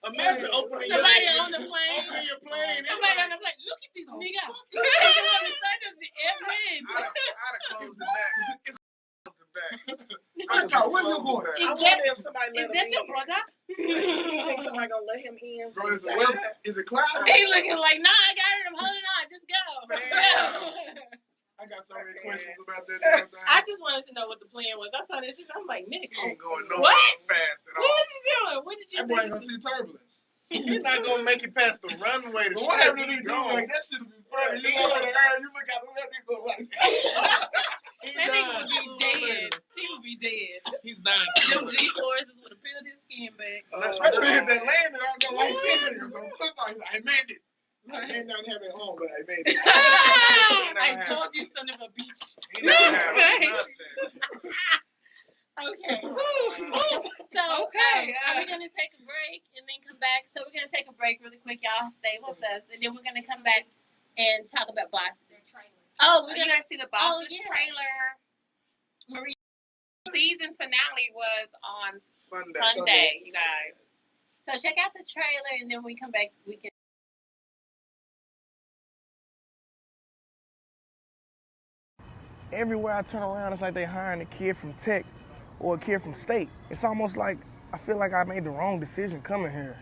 Imagine opening your Somebody on the plane. opening your plane. Somebody on the plane. Look at this nigga. He's on the side of the airplane. I'd have closed the back. It's the back. I thought, where you going? I wonder if somebody Is let him that your in. brother? You think somebody gonna let him in? Bro, is it, inside? is it cloudy? He looking like, nah, I got it. I'm holding on. Just go. I got so many questions about that. I just wanted to know what the plan was. I saw that shit. I'm like, nigga, He ain't going What? nowhere fast at what all. was you doing? What did you That boy ain't do? gonna see turbulence. He's not gonna make it past the runway. But what happened if he do like that? Should be funny. You go to the air, you look out the window, you go like. That nigga would be dead. He would be dead. He's dying. Them G-forces would have peeled his skin back. Especially if that landed, I'll go like this. It's gonna flip like, I made it. I may not have it home, but I made it. I told you, son of a bitch. He never had nothing. Okay. So, Okay. we're going to take a break and then come back. So, we're going to take a break really quick. Y'all stay with us. And then we're going to come back and talk about Bawses. Oh, we're You gonna. guys see the Bawses yeah. trailer? Marie. Season finale was on Sunday. Sunday, you guys. So check out the trailer, and then when we come back, we can. Everywhere I turn around, it's like they hiring a kid from tech or a kid from state. It's almost like I feel like I made the wrong decision coming here.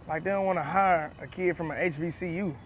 Like they don't want to hire a kid from an HBCU.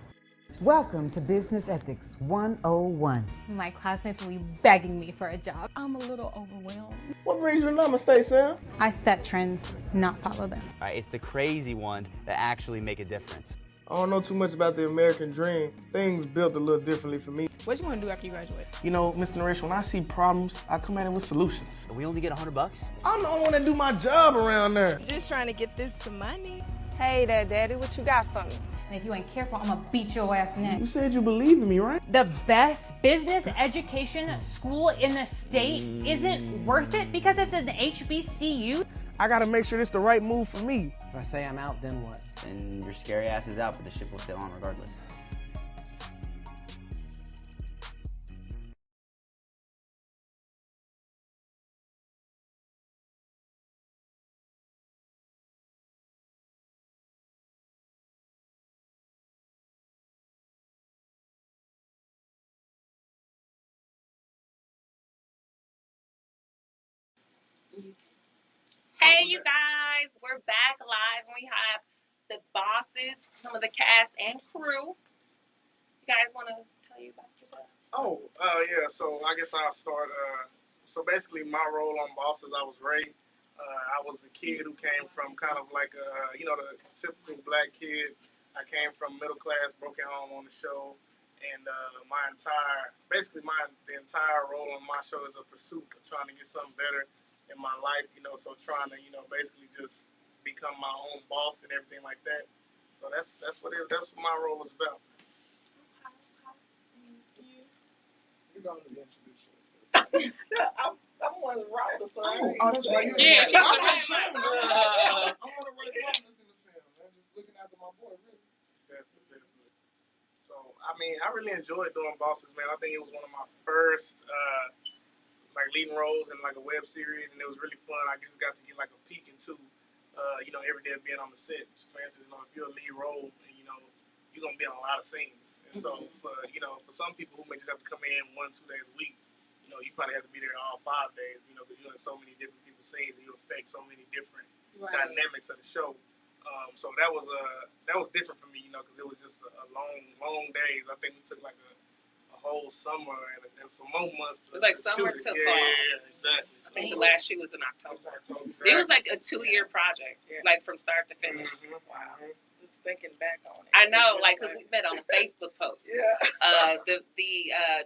Welcome to Business Ethics 101. My classmates will be begging me for a job. I'm a little overwhelmed. What brings you to Namaste, Sam? I set trends, not follow them. It's the crazy ones that actually make a difference. I don't know too much about the American dream. Things built a little differently for me. What do you want to do after you graduate? You know, Mr. Naresh, when I see problems, I come at it with solutions. We only get $100. I'm the only one that do my job around there. Just trying to get this some money. Hey there, Daddy, what you got for me? And if you ain't careful, I'm gonna beat your ass You next. said you believe in me, right? The best business education school in the state isn't worth it because it's an HBCU. I gotta make sure this the right move for me. If I say I'm out, then what? And your scary ass is out, but the ship will sail on regardless. Hey, you guys, we're back live. We have the bosses, some of the cast and crew. You guys want to tell you about yourself? Oh, yeah. So I guess I'll start. So basically, my role on Bawses, I was Ray. I was a kid who came from kind of like the typical black kid. I came from middle class, broken home on the show, and the entire role on my show is a pursuit of trying to get something better in my life. So trying to basically just become my own boss and everything like that. So that's what my role is about. You're going to introduce yourself. I'm one Rhoda, so Oh, that's right. Yeah, she's I'm the not right sure. one. I'm on the right wrongness in the film. I'm just looking after my boy, really. Definitely. So, I mean, I really enjoyed doing Bosses, man. I think it was one of my first, leading roles in, a web series, and it was really fun. I just got to get, a peek into, every day of being on the set. For instance, if you're a lead role, and, you're going to be on a lot of scenes. And so, for some people who may just have to come in 1-2 days a week, you probably have to be there all 5 days, because you're in so many different people's scenes, and you affect so many different dynamics of the show. So that was different for me, because it was just a long days. I think we took a whole summer and some more months. It was like summer to fall. Yeah, exactly. I think the last shoot was in October. Exactly. It was like a 2-year project, from start to finish. Mm-hmm. wow. Just thinking back on it. I know, It's because we met on a Facebook post. Yeah. The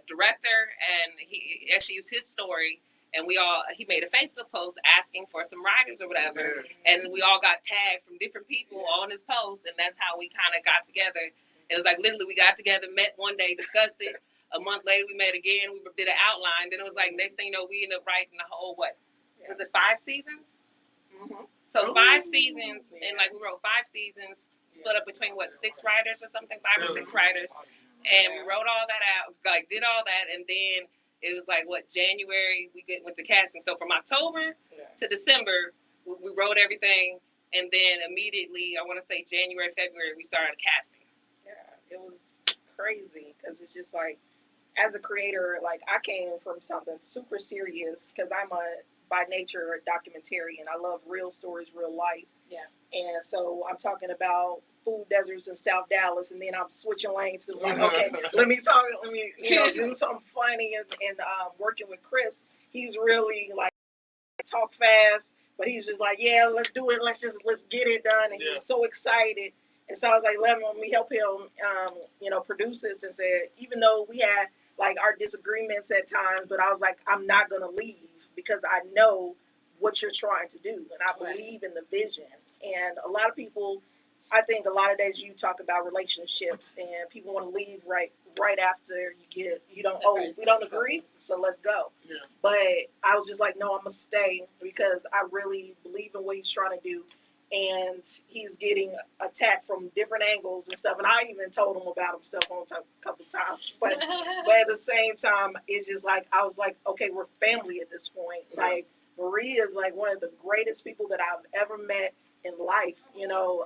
director, and he actually used his story, and he made a Facebook post asking for some writers or whatever, and we all got tagged from different people on his post, and that's how we kind of got together. It was like literally we got together, met one day, discussed it. A month later, we met again. We did an outline. Then it was like next thing you know, we ended up writing the whole was it 5 seasons? Mm-hmm. So 5 seasons, and we wrote 5 seasons, split up between 6 writers or something, 5 or 6 writers, and we wrote all that out, did all that, and then it was January we went to casting. So from October to December, we wrote everything, and then immediately, I want to say January, February, we started casting. Yeah, it was crazy because it's just as a creator, I came from something super serious because I'm by nature a documentarian. I love real stories, real life. Yeah. And so I'm talking about food deserts in South Dallas, and then I'm switching lanes to okay, let me do something funny. And working with Chris, he's really talk fast, but he's just yeah, let's do it. Let's get it done. And he's so excited. And so I was let me help him, produce this, and said, even though we had our disagreements at times, but I was I'm not going to leave because I know what you're trying to do. And I believe in the vision. And a lot of people, I think a lot of days you talk about relationships and people want to leave right after we don't agree. So let's go. Yeah. But I was just no, I'm going to stay because I really believe in what he's trying to do. and he's getting attacked from different angles and stuff. And I even told him about himself on a couple times. But at the same time, it's just like, I was like, okay, we're family at this point. Like, Marie is like one of the greatest people that I've ever met in life, you know.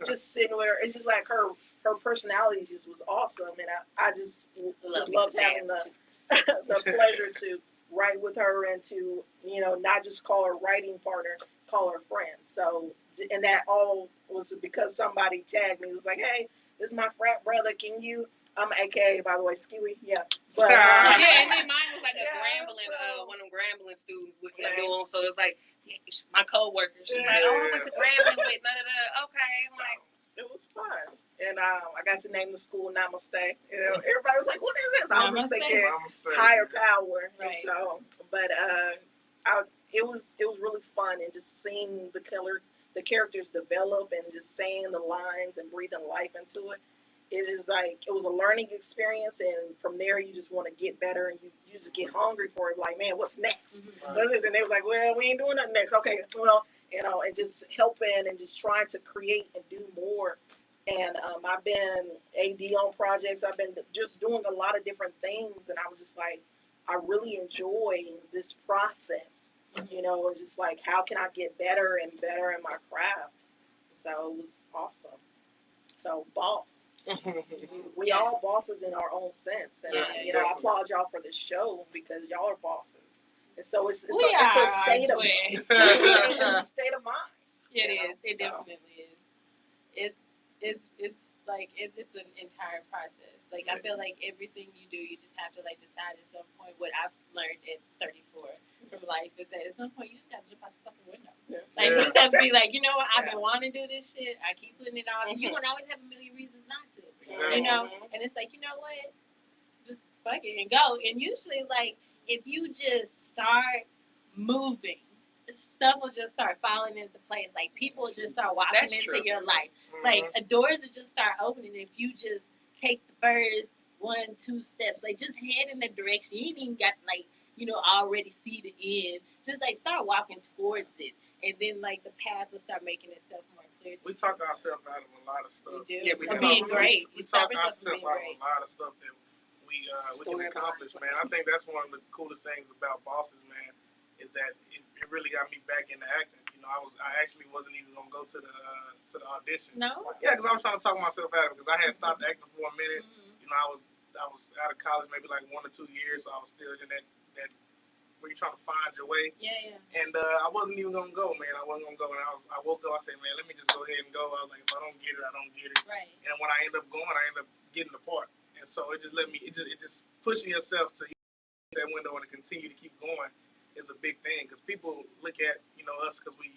Just sitting there, it's just like her personality just was awesome. And I just loved having the pleasure to write with her and to, you know, not just call her writing partner, call her friend. So, and that all was because somebody tagged me. It was like, hey, this is my frat brother. Can you? I'm AKA, by the way, Skewy. Yeah. But, yeah, and then mine was like a Grambling, one of them Grambling students with the dual. So it's like, my coworkers. She's like, oh, I went to Grambling with, okay. I'm like, it was fun. And I got to name the school Namaste. You know, everybody was like, what is this? I was just thinking higher power. Right. So, but it was really fun, and just seeing the characters develop and just saying the lines and breathing life into it. It is like, it was a learning experience, and from there you just want to get better, and you just get hungry for it. Like, man, what's next? Mm-hmm. What is it? And they was like, well, we ain't doing nothing next. Okay, well, you know, and just helping and just trying to create and do more. And I've been AD on projects. I've been just doing a lot of different things, and I was just like, I really enjoy this process, you know, and just like, how can I get better and better in my craft? So it was awesome. So, boss. We all bosses in our own sense, and you know, I applaud y'all for this show because y'all are bosses, and so it's a state of mind. It's a state of mind. It is. It definitely is. It's like it's an entire process. Like, I feel like everything you do, you just have to like decide at some point. What I've learned at 34 from life is that at some point you just gotta jump out the fucking window. Like, you just have to be like, you know what, I've been wanting to do this shit. I keep putting it off. You're gonna always have a million reasons not to. You know? And it's like, you know what? Just fuck it and go. And usually, like, if you just start moving, stuff will just start falling into place. Like, people will just start walking into your life. Like, doors will just start opening if you just take the first 1-2 steps. Like, just head in that direction. You ain't even got to, like, you know, already see the end. Just, like, start walking towards it. And then, like, the path will start making itself more clear. We talk ourselves out of a lot of stuff. We do. Yeah, being great. We talk ourselves out of a lot of stuff that we can accomplish, man. I think that's one of the coolest things about Bawses, man, is that it really got me back into acting. You know, I actually wasn't even gonna go to the audition. No. Yeah, because I was trying to talk myself out of it, because I had stopped acting for a minute. You know, I was out of college maybe like 1 or 2 years, so I was still in that where you're trying to find your way. Yeah. And I wasn't even gonna go, man. I wasn't gonna go, and I woke up. I said, man, let me just go ahead and go. I was like, if I don't get it, I don't get it. Right. And when I end up going, I end up getting the part. And so it just pushing yourself to that window and to continue to keep going is a big thing, because people look at, you know, us, because we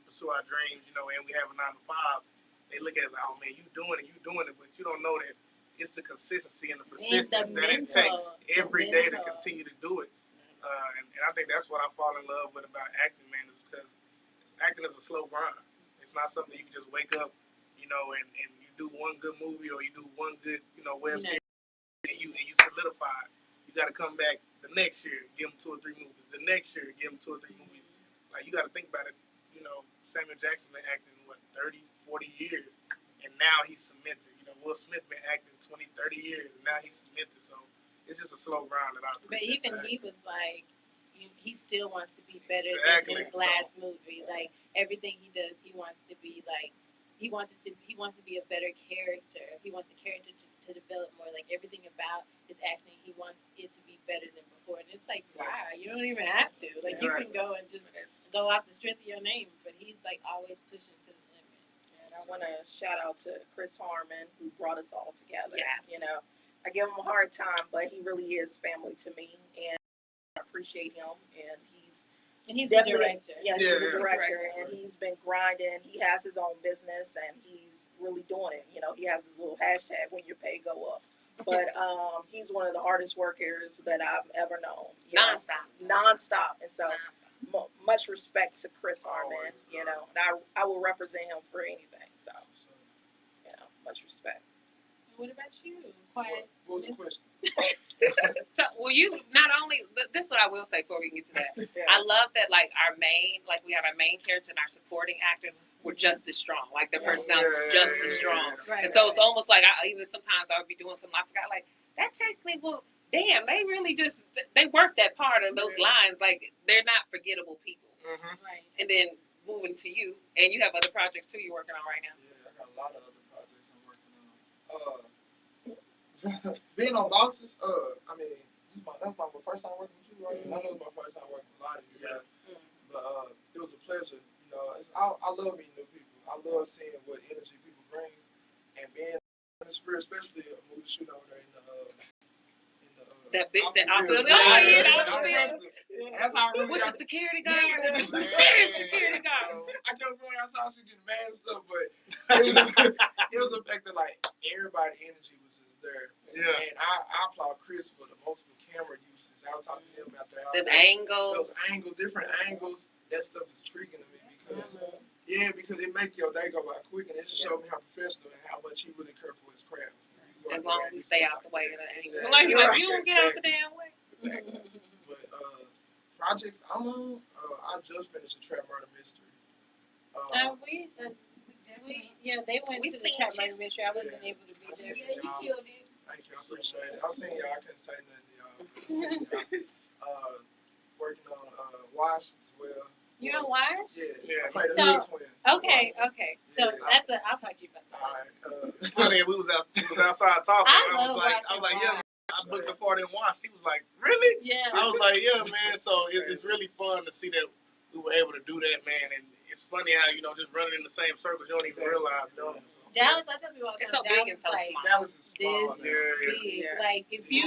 pursue our dreams, you know, and we have a 9 to 5. They look at it like, oh man, you doing it, but you don't know that it's the consistency and the persistence that it takes every day to continue to do it. And I think that's what I fall in love with about acting, man, is because acting is a slow grind. It's not something you can just wake up, you know, and you do one good movie or you do one good, you know, web series, and you solidify it. You got to come back the next year, give them 2 or 3 movies. The next year, give them 2 or 3 movies. Like, you got to think about it. You know, Samuel Jackson been acting, 30, 40 years, and now he's cemented. You know, Will Smith been acting 20, 30 years, and now he's cemented. So it's just a slow grind that I appreciate. But even he was like, he still wants to be better than his last movie. Like, everything he does, he wants to be like, he wants to be a better character. He wants the character to develop more. Like, everything about his acting, he wants it to be better than before. And it's like, wow, you don't even have to. Like, you can go and just go off the strength of your name. But he's like always pushing to the limit. And I want to shout out to Chris Harmon, who brought us all together. Yes. You know, I give him a hard time, but he really is family to me, and I appreciate him. And he's the director. Yeah, he's the director, and he's been grinding. He has his own business, and he's really doing it. You know, he has his little hashtag when your pay go up. But he's one of the hardest workers that I've ever known. Nonstop. And so much respect to Chris Harmon. You know, and I will represent him for anything. So, you know, much respect. What about you? Quiet. What was the question? Well, you not only this is what I will say before we get to that. I love that like we have our main character and our supporting actors were just as strong. Like their personality was just as strong. Right. And so it's almost like even sometimes I would be doing something I forgot like that technically well damn they really just they work that part of those lines like they're not forgettable people. Right. And then moving to you and you have other projects too you're working on right now. Yeah, I got a lot of other projects I'm working on. Being on Bawses, I mean, that's my first time working with you, right? I know it's my first time working with a lot of you, right? But it was a pleasure. You know, I love meeting new people. I love seeing what energy people brings, and being in the spirit, especially a movie shoot over there in the that big that I feel that's how I really with got the security guard. Yeah, The serious security guard. I kept going outside, she was getting mad and stuff, but it was the fact that like everybody's energy was just there. Yeah. And I applaud Chris for the multiple camera uses. I was talking to him out there. Them angles. Those angles, different angles. That stuff is intriguing to me because it make your day go by quick, and it just showed me how professional and how much he really cared for his craft. As long as we stay out the way of the angle. Like if you don't get out the damn way. Exactly. But projects I'm on, I just finished a trap murder mystery. They went to the trap murder mystery. I wasn't able to be there. Yeah, you killed it. Thank you, I appreciate it. I seen y'all, I couldn't say nothing to y'all. Working on Wash as well. You're on Wires? Yeah. I played the Hood Twin. Okay. So Yeah. I'll talk to you about that. All right. It's funny, we was outside talking. I was love like, watching yeah, Wires. I booked a party in Wash. He was like, really? Yeah. I was like, yeah, man. So it's really fun to see that we were able to do that, man. And it's funny how just running in the same circles, you don't even realize it. Dallas, I tell people all the It's time, so big and Dallas so is small. Dallas is small. This big. Yeah. Like if you,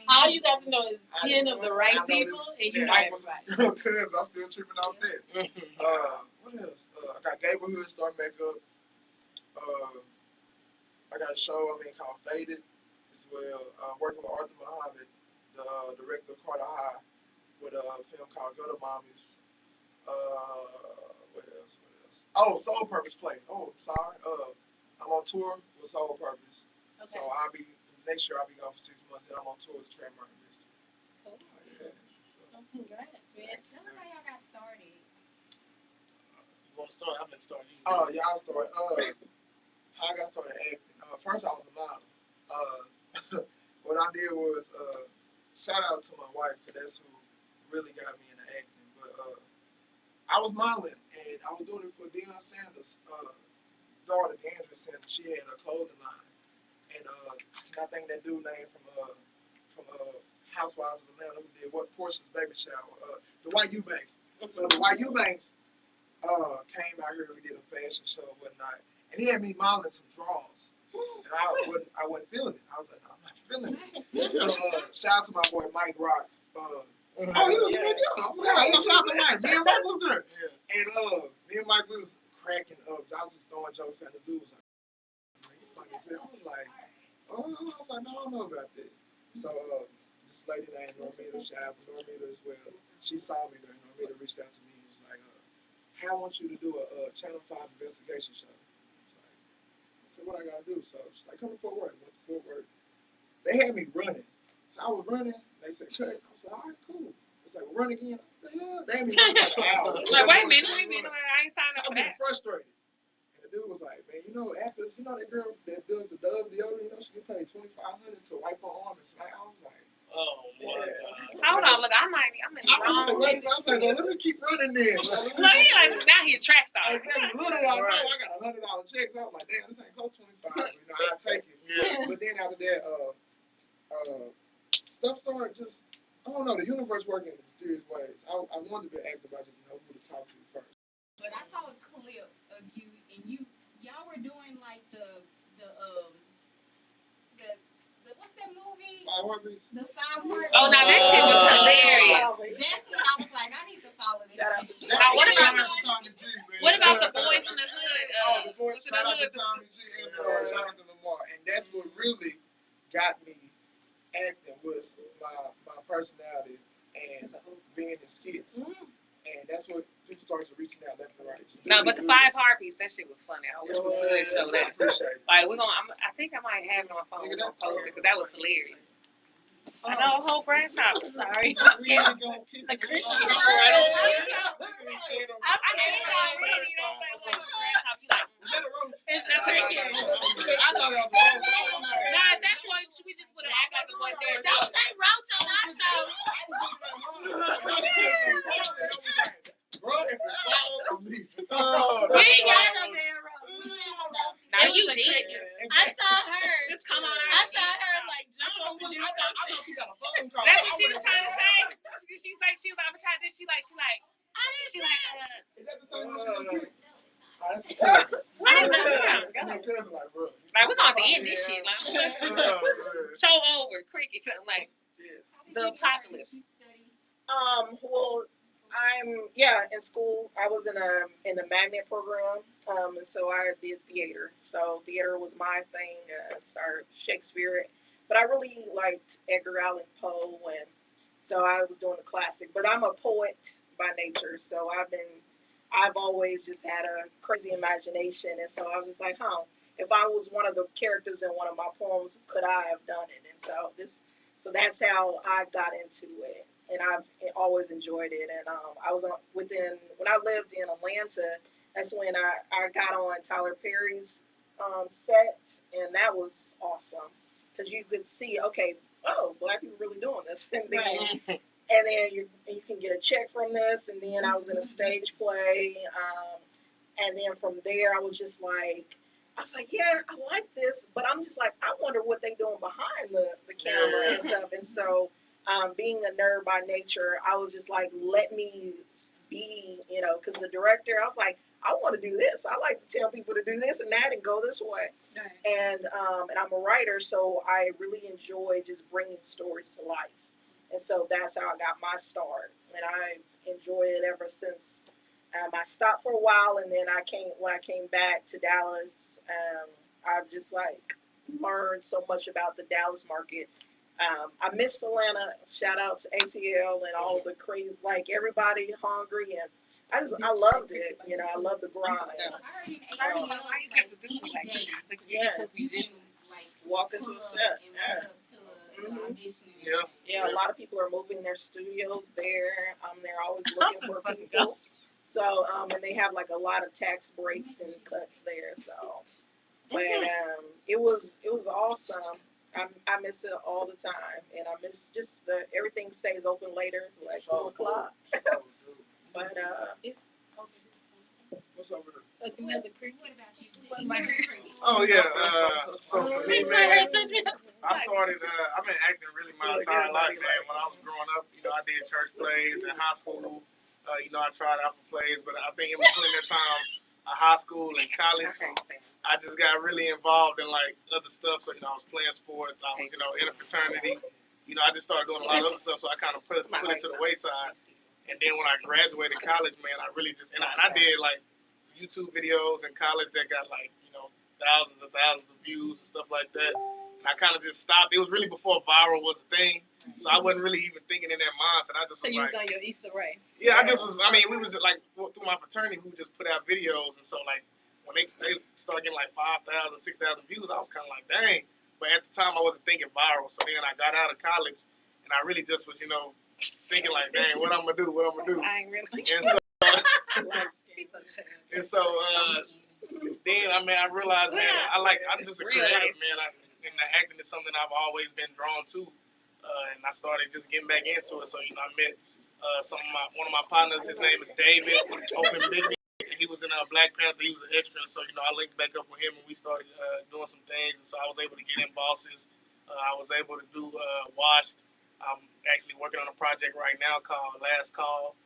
all you got to know is 10 of the right people, and you know everybody. Cause I'm still tripping off that. What else? I got Neighborhood start back up. I got a show called Faded as well. Working with Arthur Muhammad, the director of Carter High, with a film called Gutter Mommies. What else? Oh, Soul Purpose Play. Oh, sorry. I'm on tour with Soul Purpose. Okay. So next year I'll be gone for 6 months, and I'm on tour with the Trap Murder Mystery. Cool. Yeah. Oh, congrats, man. Tell us how y'all got started. You want to start? I've been starting. Yeah, I'll start. How I got started acting. First I was a model. What I did was shout out to my wife, because that's who really got me into acting. But I was modeling, and I was doing it for Deion Sanders' daughter, D'Andra Sanders. She had a clothing line, and I think that dude name from Housewives of Atlanta who did what Portia's baby shower, Dwight Eubanks. So Dwight Eubanks came out here. We did a fashion show and whatnot, and he had me modeling some drawers, and I wasn't feeling it. I was like, no, I'm not feeling it. So shout out to my boy Mike Rocks. He was a good job. Yeah, shout out to Mike. Me and Mike was there, and me and Mike was cracking up. I was just throwing jokes at the dude. Was like, man, you funny as hell. I was like, no, I don't know about that. So this lady named Normita, shout out to Normita as well. She saw me there. Normita reached out to me and was like, hey, I want you to do a Channel 5 investigation show. I said, what I gotta do? So she's like, come to Fort Worth. I went to Fort Worth. They had me running. So I was running. They said, cut. I was like, all right, cool. It's like, run again. I said, yeah. They had me running like an hour. Like, wait a minute, I ain't signed up I for was getting that. frustrated. And the dude was like, man, actors, that girl that does the Dove deodorant, she get paid $2,500 to wipe her arm and smile. I was like, oh my God. Hold on, look, I'm in the wrong. I was like, well, let me keep running then. Look, he like now he a track star. Exactly. Little y'all know, I got $100 checks. I was like, damn, this ain't cost $25. I'll take it. Yeah. But then after that, stuff started just, I don't know, the universe working in mysterious ways. I wanted to be an actor, but I just know who to talk to first. But I saw a clip of you, and y'all were doing like the what's that movie? 5 Heartbeats? The 5 Heartbeats. Oh, now that shit was hilarious. That's when I was like, I need to follow this. What about the Boys in the Hood? The Boys, shout out to Tommy G and shout out to Lamar. And that's what really got me acting was my personality and being in skits. And that's what people started reaching out left and right. No, but the 5 Heartbeats, that shit was funny. I wish we could show that. I appreciate it. Like I think I might have it on my phone. We're gonna post it because that was hilarious. I know, whole grasshopper. Sorry. We really gonna keep it Cricket. going. I Said on- can't already. You know, like grasshopper. You like, Is that a roach? it's a cricket. I thought that was a roach. Nah, at that point, we just would have act like it wasn't there. Don't say roach on our show. Bro, if it's wild, I'm leaving. We ain't got no damn roach. Now you did. I saw her. Just come on. I saw her like jump up and do I thought she got a phone call. That's what she was trying to say. She's like, I'm trying to. She like. Is that the same one she gonna kick? Oh, that's the cousin. What is That's that? the cousin, like, bro. Like, we're gonna end this shit. Like, show over. Crickets. I'm like, the apocalypse. Well, I'm in school. I was in the magnet program, and so I did theater. So theater was my thing. Started Shakespeare, but I really liked Edgar Allan Poe, and so I was doing the classic. But I'm a poet by nature, so I've always just had a crazy imagination, and so I was just like, if I was one of the characters in one of my poems, could I have done it? And so that's how I got into it. And I've always enjoyed it. And I was when I lived in Atlanta, that's when I got on Tyler Perry's set, and that was awesome because you could see, okay, Black people really doing this, and then you can get a check from this. And then I was in a stage play, and then from there I was like, yeah, I like this, but I'm just like, I wonder what they doing behind the camera and stuff. And so, being a nerd by nature, I was just like, let me be, because the director, I was like, I want to do this. I like to tell people to do this and that and go this way. Right. And I'm a writer, so I really enjoy just bringing stories to life. And so that's how I got my start. And I enjoyed it ever since. I stopped for a while, and then when I came back to Dallas, I've just learned so much about the Dallas market. I missed Atlanta. Shout out to ATL and all the crazy, everybody hungry, and I loved it. I love the grind. Walk into a set. Yeah, a lot of people are moving their studios there. They're always looking for people. So, and they have a lot of tax breaks and cuts there. So, but it was awesome. I miss it all the time, and I miss just everything stays open later till 2 o'clock. But what's over there? Another cricket. Oh yeah. So for me, man, I started. I've been acting really my entire life, man. When I was growing up, I did church plays in high school. I tried out for plays, but I think in between that time, high school and college, I just got really involved in other stuff. So I was playing sports. I was in a fraternity. I just started doing a lot of other stuff. So I kind of put it to the wayside. And then when I graduated college, man, I really just and I did YouTube videos in college that got thousands of views and stuff like that. And I kind of just stopped. It was really before viral was a thing, so I wasn't really even thinking in that mindset. I just So was you was on your Easter egg. yeah, I just was. I mean, we was through my fraternity, we just put out videos, and so when they started getting 5,000, 6,000 views, I was kind of like, dang. But at the time, I wasn't thinking viral. So then I got out of college, and I really just was, thinking dang, what I'm gonna do? I ain't really. And so, then I realized, man, I'm just a creative, man. And acting is something I've always been drawn to, and I started just getting back into it. So I met one of my partners. His name is David. Open Big. He was in Black Panther. He was an extra, and so I linked back up with him, and we started doing some things. And so I was able to get in Bawses. I was able to do Washed. I'm actually working on a project right now called Last Call.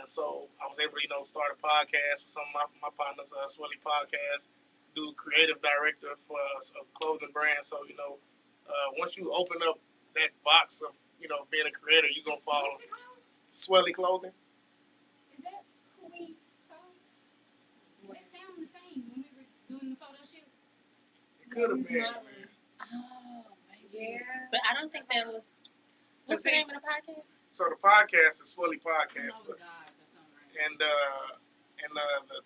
So I was able to, start a podcast with some of my partners, Swelly Podcast, do creative director for a clothing brand. So, once you open up that box of, being a creator, you're going to follow Swelly Clothing. Is that who we saw? It sounded the same when we were doing the photo shoot. It could have been. Oh, maybe. Yeah. But I don't think that was. What's the name of the podcast? So the podcast is Swelly Podcast. Guys or something, right? And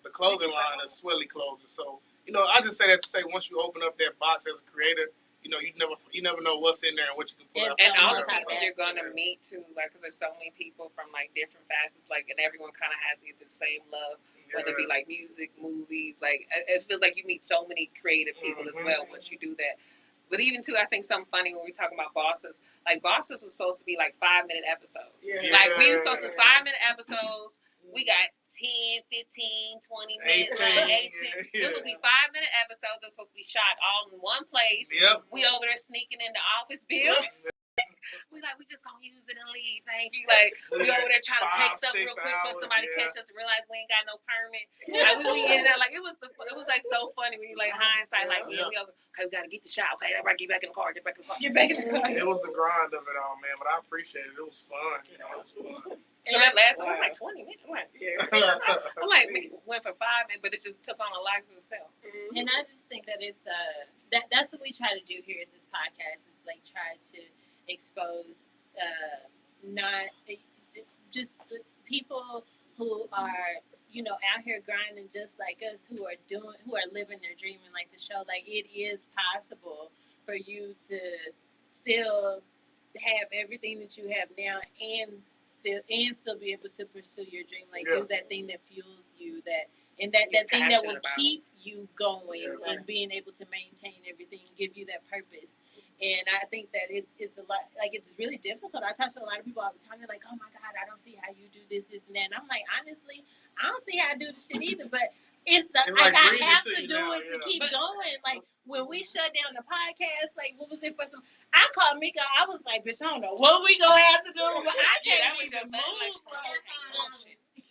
the clothing line is Swelly Clothing. So, I just say that to say once you open up that box as a creator, you never know what's in there and what you can pull out. And all the Sometimes people that's you're gonna meet too, like, cause there's so many people from like different facets, like, and everyone kind of has the same love, whether it be like music, movies, like it feels like you meet so many creative people as well once you do that. But even too, I think something funny when we talk about Bawses, like Bawses was supposed to be like 5-minute episodes. Like we were supposed to do 5-minute episodes. We got 10, 15, 20 minutes, 18. This was supposed to be 5-minute episodes. It was supposed to be shot all in one place. Yep. We over there sneaking in the office building. We just gonna use it and leave. Thank you. Like we over there trying to take stuff real quick for somebody to catch us and realize we ain't got no permit. Like we in there, like it was like so funny when you like hindsight, like we gotta get the shot. Okay, everybody get back in the car. Get back in the car. It was the grind of it all, man. But I appreciate it. It was fun. It was fun. And that last one was like 20 minutes. I'm like, we went for 5 minutes, but it just took on a life of itself. And I just think that it's that's what we try to do here at this podcast is like try to expose not just people who are out here grinding just like us, who are living their dream, and like to show like it is possible for you to still have everything that you have now and still be able to pursue your dream, like do that thing that fuels you, that thing that will keep you going, and being able to maintain everything, give you that purpose. And I think that it's a lot, like it's really difficult. I talk to a lot of people all the time. They're like, "Oh my God, I don't see how you do this, and that." And I'm like, honestly, I don't see how I do the shit either. But it's like I have to do it to keep going. Like when we shut down the podcast, like what was it for some? I called Mika. I was like, "Bitch, I don't know what we gonna have to do, but I can't even move."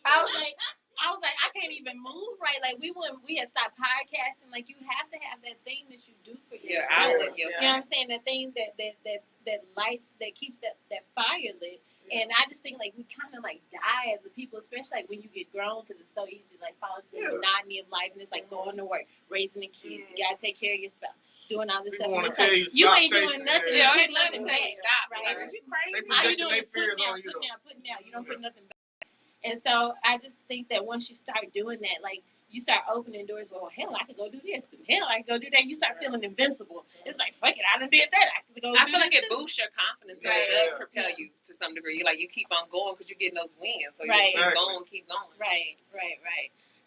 I was like, I can't even move right. Like we had stopped podcasting. Like you have to have that thing that you do for yourself. You know what I'm saying? The thing that lights, that keeps that fire lit. And I just think like we kind of like die as a people, especially like when you get grown, because it's so easy to like fall into the monotony of life, and it's like going to work, raising the kids. You gotta take care of your spouse, doing all this stuff. And it's like, you ain't doing nothing. Yeah, you let nothing me back. stop. Right? Like, you crazy? All you doing is putting out. You don't put nothing back. And so I just think that once you start doing that, like you start opening doors. Well, hell, I could go do this. And hell, I could go do that. You start feeling invincible. It's like, fuck it, I done did that. I feel like it boosts your confidence. It does propel you to some degree. You keep on going because you're getting those wins. So you keep going. Right.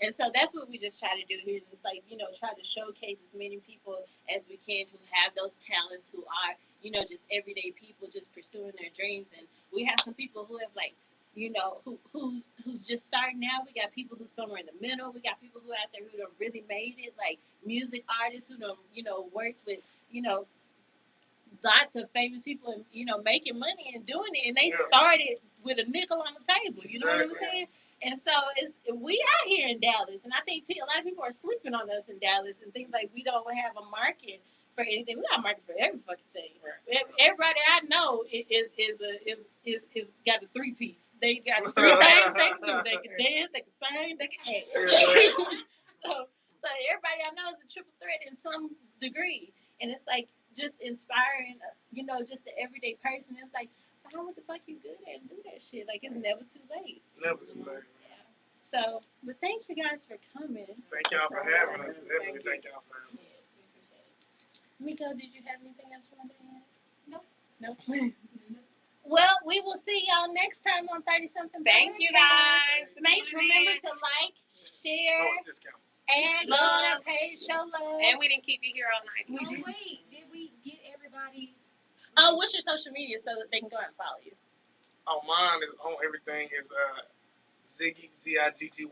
And so that's what we just try to do here. It's like, try to showcase as many people as we can who have those talents, who are, just everyday people just pursuing their dreams. And we have some people who have like, who's just starting out. We got people who's somewhere in the middle. We got people who out there who don't really made it, like music artists who don't, work with, lots of famous people and, making money and doing it. And they started with a nickel on the table. You know what I'm saying? And so we out here in Dallas, and I think a lot of people are sleeping on us in Dallas and think like we don't have a market for anything. We got a market for every fucking thing. Everybody I know is got a 3-piece. They got 3 things they can do. They can dance, they can sing, they can act. So everybody I know is a triple threat in some degree. And it's like just inspiring, just the everyday person. It's like, find what the fuck you good at and do that shit. Like, it's never too late. Never too late. Yeah. So, but thank you guys for coming. Thank y'all for having us. Definitely thank y'all for having us. Yes, we appreciate it. Miko, did you have anything else you wanted to add? Nope. Well, we will see y'all next time on 30-something. Thank you guys. Remember to like, share, and go on our page, show love. And we didn't keep you here all night. Wait, did we get everybody's? Oh, what's your social media so that they can go and follow you? Oh, mine is on everything is Ziggy ZIGGY _ the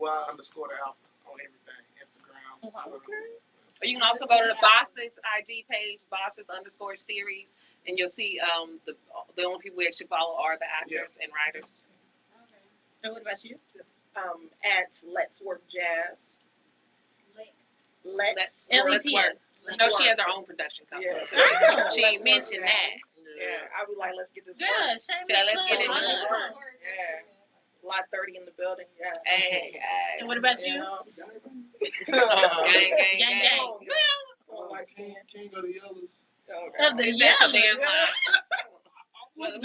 alpha on everything. Instagram. Okay. Or you can also go to the Bawses IG page, Bawses _ series, and you'll see the only people we actually follow are the actors and writers. Okay. And what about you? At Let's Work Jazz. Let's Work. No, she has her own production company. Yeah. So she mentioned that. Yeah, I was like, let's get this Girl, work. Let's get it done. Yeah. Lot 30 in the building. Yeah. Hey. And what about you? Gang. King of the Yellows. Of the That's a Yellows. damn lie.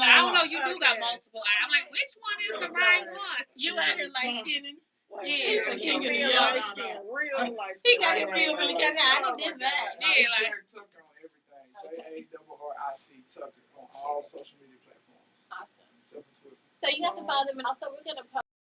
I don't know. You do got multiple. I'm like, which one is the right one? You out here light skinned. Yeah, the king of the real Yellows. light skin, real light He skin. got it real really good. I didn't did that. Yeah, like. Tucker on everything. TUCKER on all social media platforms. Awesome. Except for Twitter. So you have to follow them, and also we're gonna